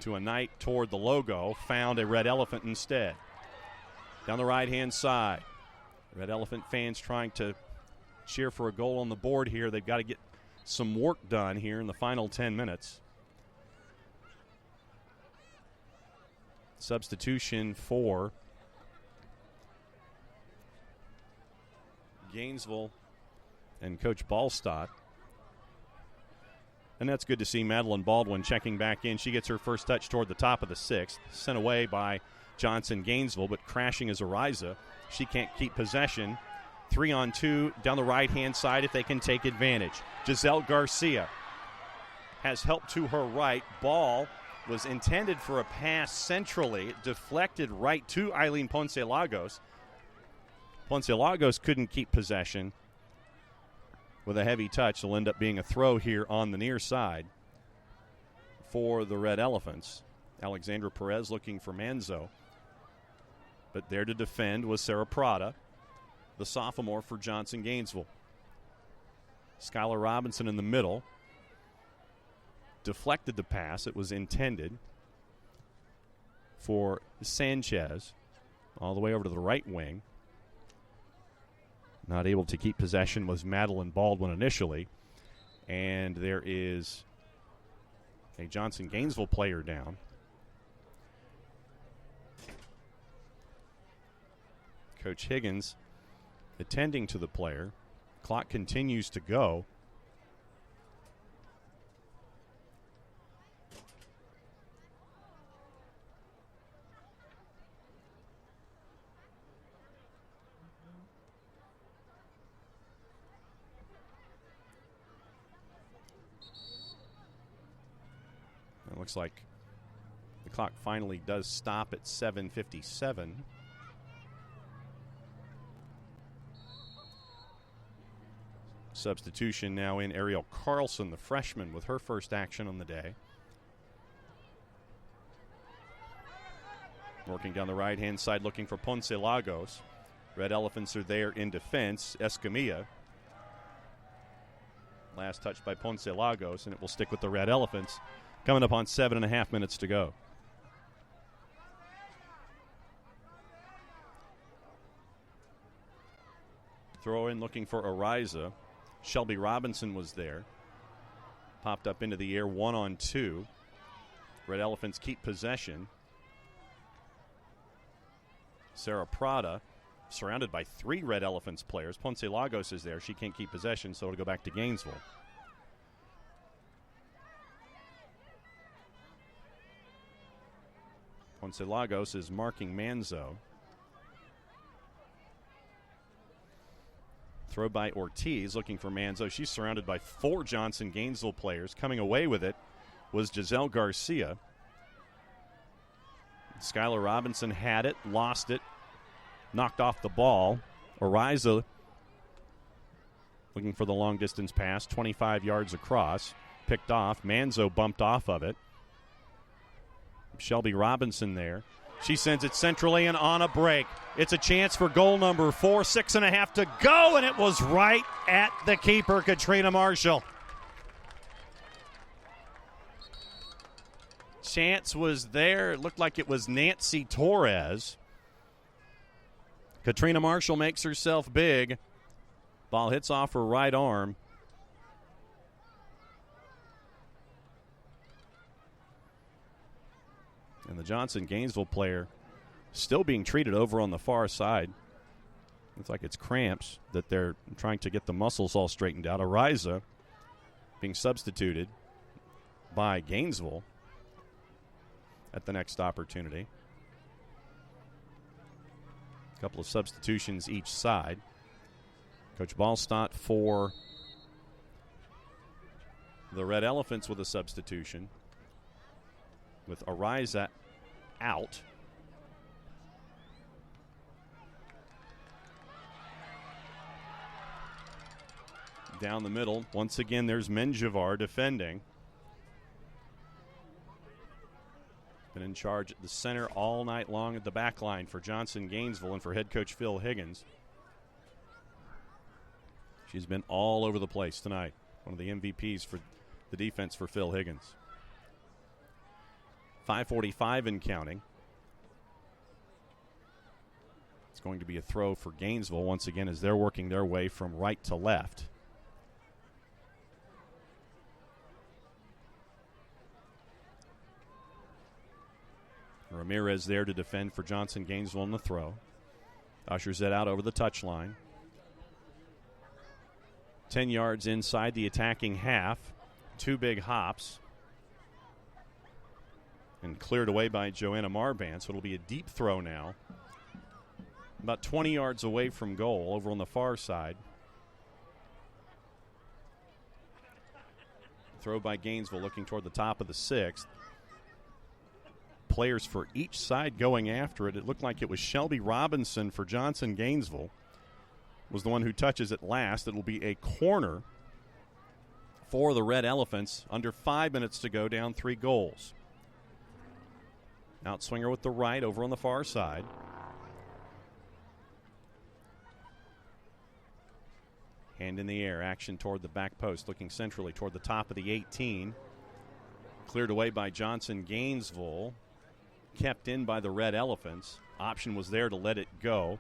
to a knight toward the logo found a Red Elephant instead. Down the right-hand side. Red Elephant fans trying to cheer for a goal on the board here. They've got to get some work done here in the final 10 minutes. Substitution for Gainesville and Coach Ballstott. And that's good to see Madeline Baldwin checking back in. She gets her first touch toward the top of the sixth. Sent away by Johnson Gainesville, but crashing is Ariza. She can't keep possession. 3-on-2 down the right-hand side if they can take advantage. Giselle Garcia has help to her right. Ball was intended for a pass centrally. It deflected right to Eileen Ponce Lagos. Ponce Lagos couldn't keep possession. With a heavy touch, it'll end up being a throw here on the near side for the Red Elephants. Alexandra Perez looking for Manzo. But there to defend was Sarah Prada, the sophomore for Johnson Gainesville. Skylar Robinson in the middle. Deflected the pass. It was intended for Sanchez all the way over to the right wing. Not able to keep possession was Madeline Baldwin initially. And there is a Johnson Gainesville player down. Coach Higgins attending to the player. Clock continues to go. It looks like the clock finally does stop at 7:57. Substitution now in Ariel Carlson, the freshman, with her first action on the day. Working down the right-hand side, looking for Ponce Lagos. Red Elephants are there in defense. Escamilla. Last touch by Ponce Lagos, and it will stick with the Red Elephants. Coming up on 7.5 minutes to go. Throw in looking for Ariza. Shelby Robinson was there. Popped up into the air 1-on-2. Red Elephants keep possession. Sarah Prada surrounded by 3 Red Elephants players. Ponce Lagos is there. She can't keep possession, so it'll go back to Gainesville. Ponce Lagos is marking Manzo. Throw by Ortiz, looking for Manzo. She's surrounded by 4 Johnson Gainesville players. Coming away with it was Giselle Garcia. Skylar Robinson had it, lost it, knocked off the ball. Ariza looking for the long-distance pass, 25 yards across. Picked off. Manzo bumped off of it. Shelby Robinson there. She sends it centrally and on a break. It's a chance for goal number 4, 6.5 to go, and it was right at the keeper, Katrina Marshall. Chance was there. It looked like it was Nancy Torres. Katrina Marshall makes herself big. Ball hits off her right arm. And the Johnson Gainesville player still being treated over on the far side. Looks like it's cramps that they're trying to get the muscles all straightened out. Ariza being substituted by Gainesville at the next opportunity. A couple of substitutions each side. Coach Ballstott for the Red Elephants with a substitution, with Ariza out. Down the middle, once again, there's Menjivar defending. Been in charge at the center all night long at the back line for Johnson Gainesville and for head coach Phil Higgins. She's been all over the place tonight. One of the MVPs for the defense for Phil Higgins. 5:45 and counting. It's going to be a throw for Gainesville once again as they're working their way from right to left. Ramirez there to defend for Johnson Gainesville on the throw. Ushers it out over the touchline. 10 yards inside the attacking half. 2 big hops. And cleared away by Joanna Marban, so it'll be a deep throw now. About 20 yards away from goal over on the far side. Throw by Gainesville looking toward the top of the 6th. Players for each side going after it. It looked like it was Shelby Robinson for Johnson Gainesville was the one who touches it last. It'll be a corner for the Red Elephants. Under 5 minutes to go, down 3 goals. Outswinger with the right over on the far side. Hand in the air, action toward the back post, looking centrally toward the top of the 18. Cleared away by Johnson Gainesville. Kept in by the Red Elephants. Option was there to let it go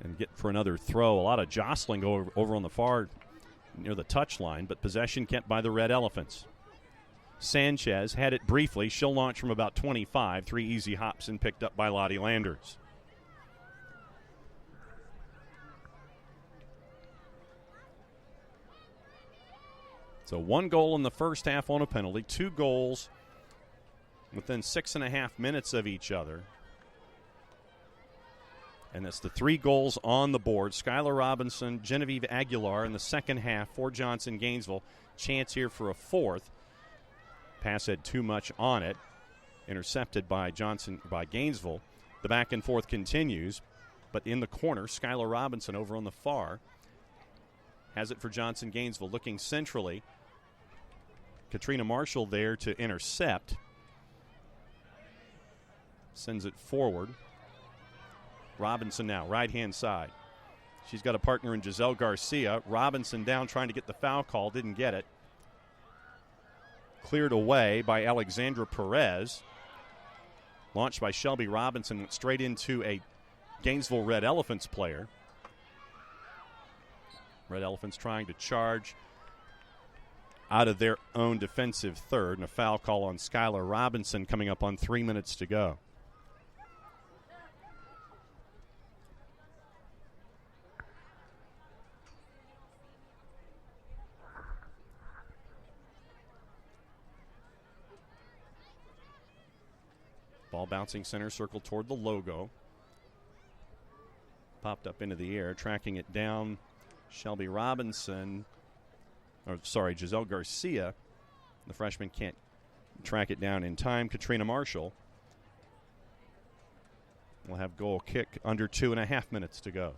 and get for another throw. A lot of jostling over on the far near the touchline, but possession kept by the Red Elephants. Sanchez had it briefly. She'll launch from about 25. 3 easy hops and picked up by Lottie Landers. So 1 goal in the first half on a penalty, 2 goals within 6.5 minutes of each other. And that's the 3 goals on the board. Skylar Robinson, Genevieve Aguilar in the second half for Johnson Gainesville. Chance here for a 4th. Pass had too much on it. Intercepted by Gainesville. The back and forth continues. But in the corner, Skylar Robinson over on the far has it for Johnson Gainesville, looking centrally. Katrina Marshall there to intercept. Sends it forward. Robinson now, right-hand side. She's got a partner in Giselle Garcia. Robinson down trying to get the foul call, didn't get it. Cleared away by Alexandra Perez. Launched by Shelby Robinson, went straight into a Gainesville Red Elephants player. Red Elephants trying to charge out of their own defensive third, and a foul call on Skylar Robinson coming up on 3 minutes to go. Ball bouncing center circle toward the logo. Popped up into the air, tracking it down. Shelby Robinson, Giselle Garcia. The freshman can't track it down in time. Katrina Marshall will have goal kick under 2.5 minutes to go.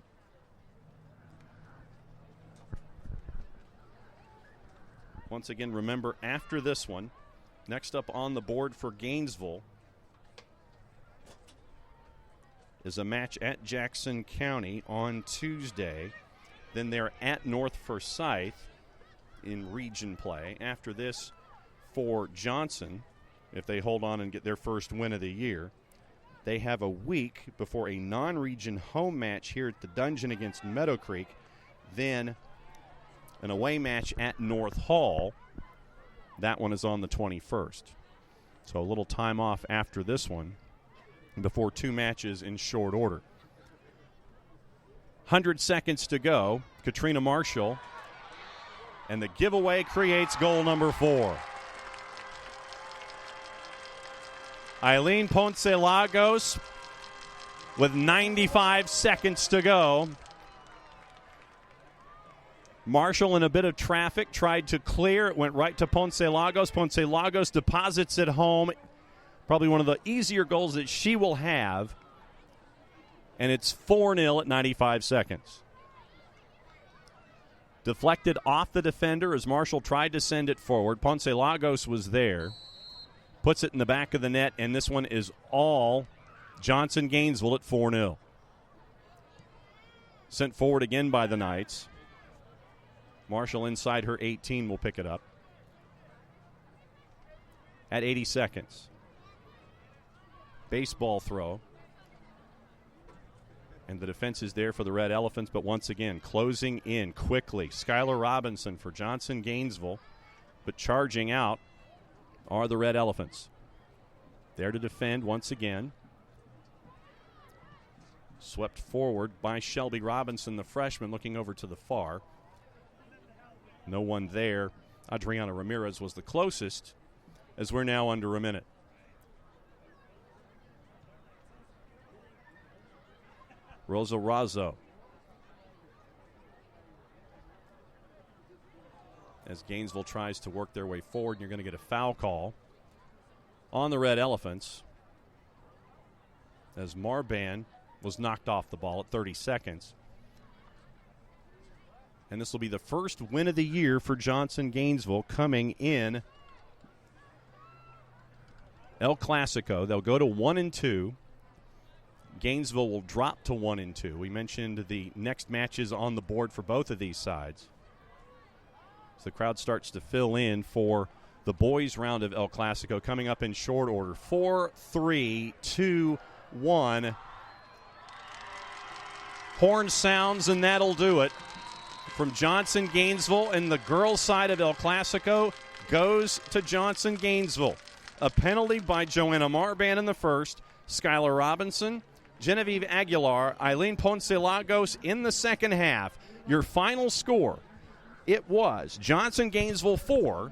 Once again, remember, after this one, next up on the board for Gainesville is a match at Jackson County on Tuesday. Then they're at North Forsyth in region play. After this, for Johnson, if they hold on and get their first win of the year, they have a week before a non-region home match here at the Dungeon against Meadow Creek. Then an away match at North Hall. That one is on the 21st. So a little time off after this one before 2 matches in short order. 100 seconds to go. Katrina Marshall. And the giveaway creates goal number 4. Eileen Ponce Lagos with 95 seconds to go. Marshall in a bit of traffic tried to clear. It went right to Ponce Lagos. Ponce Lagos deposits it home. Probably one of the easier goals that she will have. And it's 4-0 at 95 seconds. Deflected off the defender as Marshall tried to send it forward. Ponce Lagos was there. puts it in the back of the net, and this one is all Johnson Gainesville at 4-0. Sent forward again by the Knights. Marshall inside her 18 will pick it up at 80 seconds. Baseball throw. And the defense is there for the Red Elephants, but once again, closing in quickly. Skylar Robinson for Johnson Gainesville, but charging out are the Red Elephants. There to defend once again. Swept forward by Shelby Robinson, the freshman, looking over to the far. No one there. Adriana Ramirez was the closest, as we're now under a minute. Rosa Razzo. As Gainesville tries to work their way forward, you're going to get a foul call on the Red Elephants as Marban was knocked off the ball at 30 seconds. And this will be the first win of the year for Johnson Gainesville coming in El Clasico. They'll go to 1-2. Gainesville will drop to 1-2. We mentioned the next matches on the board for both of these sides. So the crowd starts to fill in for the boys' round of El Clasico coming up in short order. 4, 3, 2, 1. Horn sounds, and that'll do it. From Johnson Gainesville, and the girls' side of El Clasico goes to Johnson Gainesville. A penalty by Joanna Marban in the first. Skylar Robinson, Genevieve Aguilar, Eileen Ponce Lagos in the second half. Your final score, it was Johnson Gainesville 4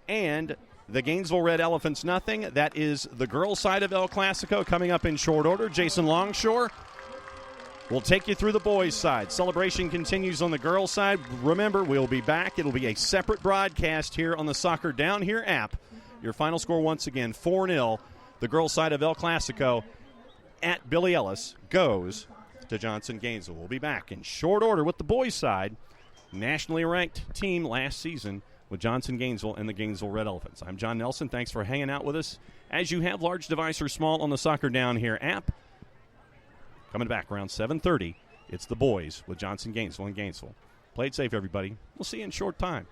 and the Gainesville Red Elephants nothing. That is the girls' side of El Clasico coming up in short order. Jason Longshore will take you through the boys' side. Celebration continues on the girls' side. Remember, we'll be back. It'll be a separate broadcast here on the Soccer Down Here app. Your final score once again, 4-0. The girls' side of El Clasico at Billy Ellis goes to Johnson Gainesville. We'll be back in short order with the boys' side. Nationally ranked team last season with Johnson Gainesville and the Gainesville Red Elephants. I'm John Nelson. Thanks for hanging out with us as you have, large device or small, on the Soccer Down Here app. Coming back around 7:30, it's the boys with Johnson Gainesville and Gainesville. Play it safe, everybody. We'll see you in short time.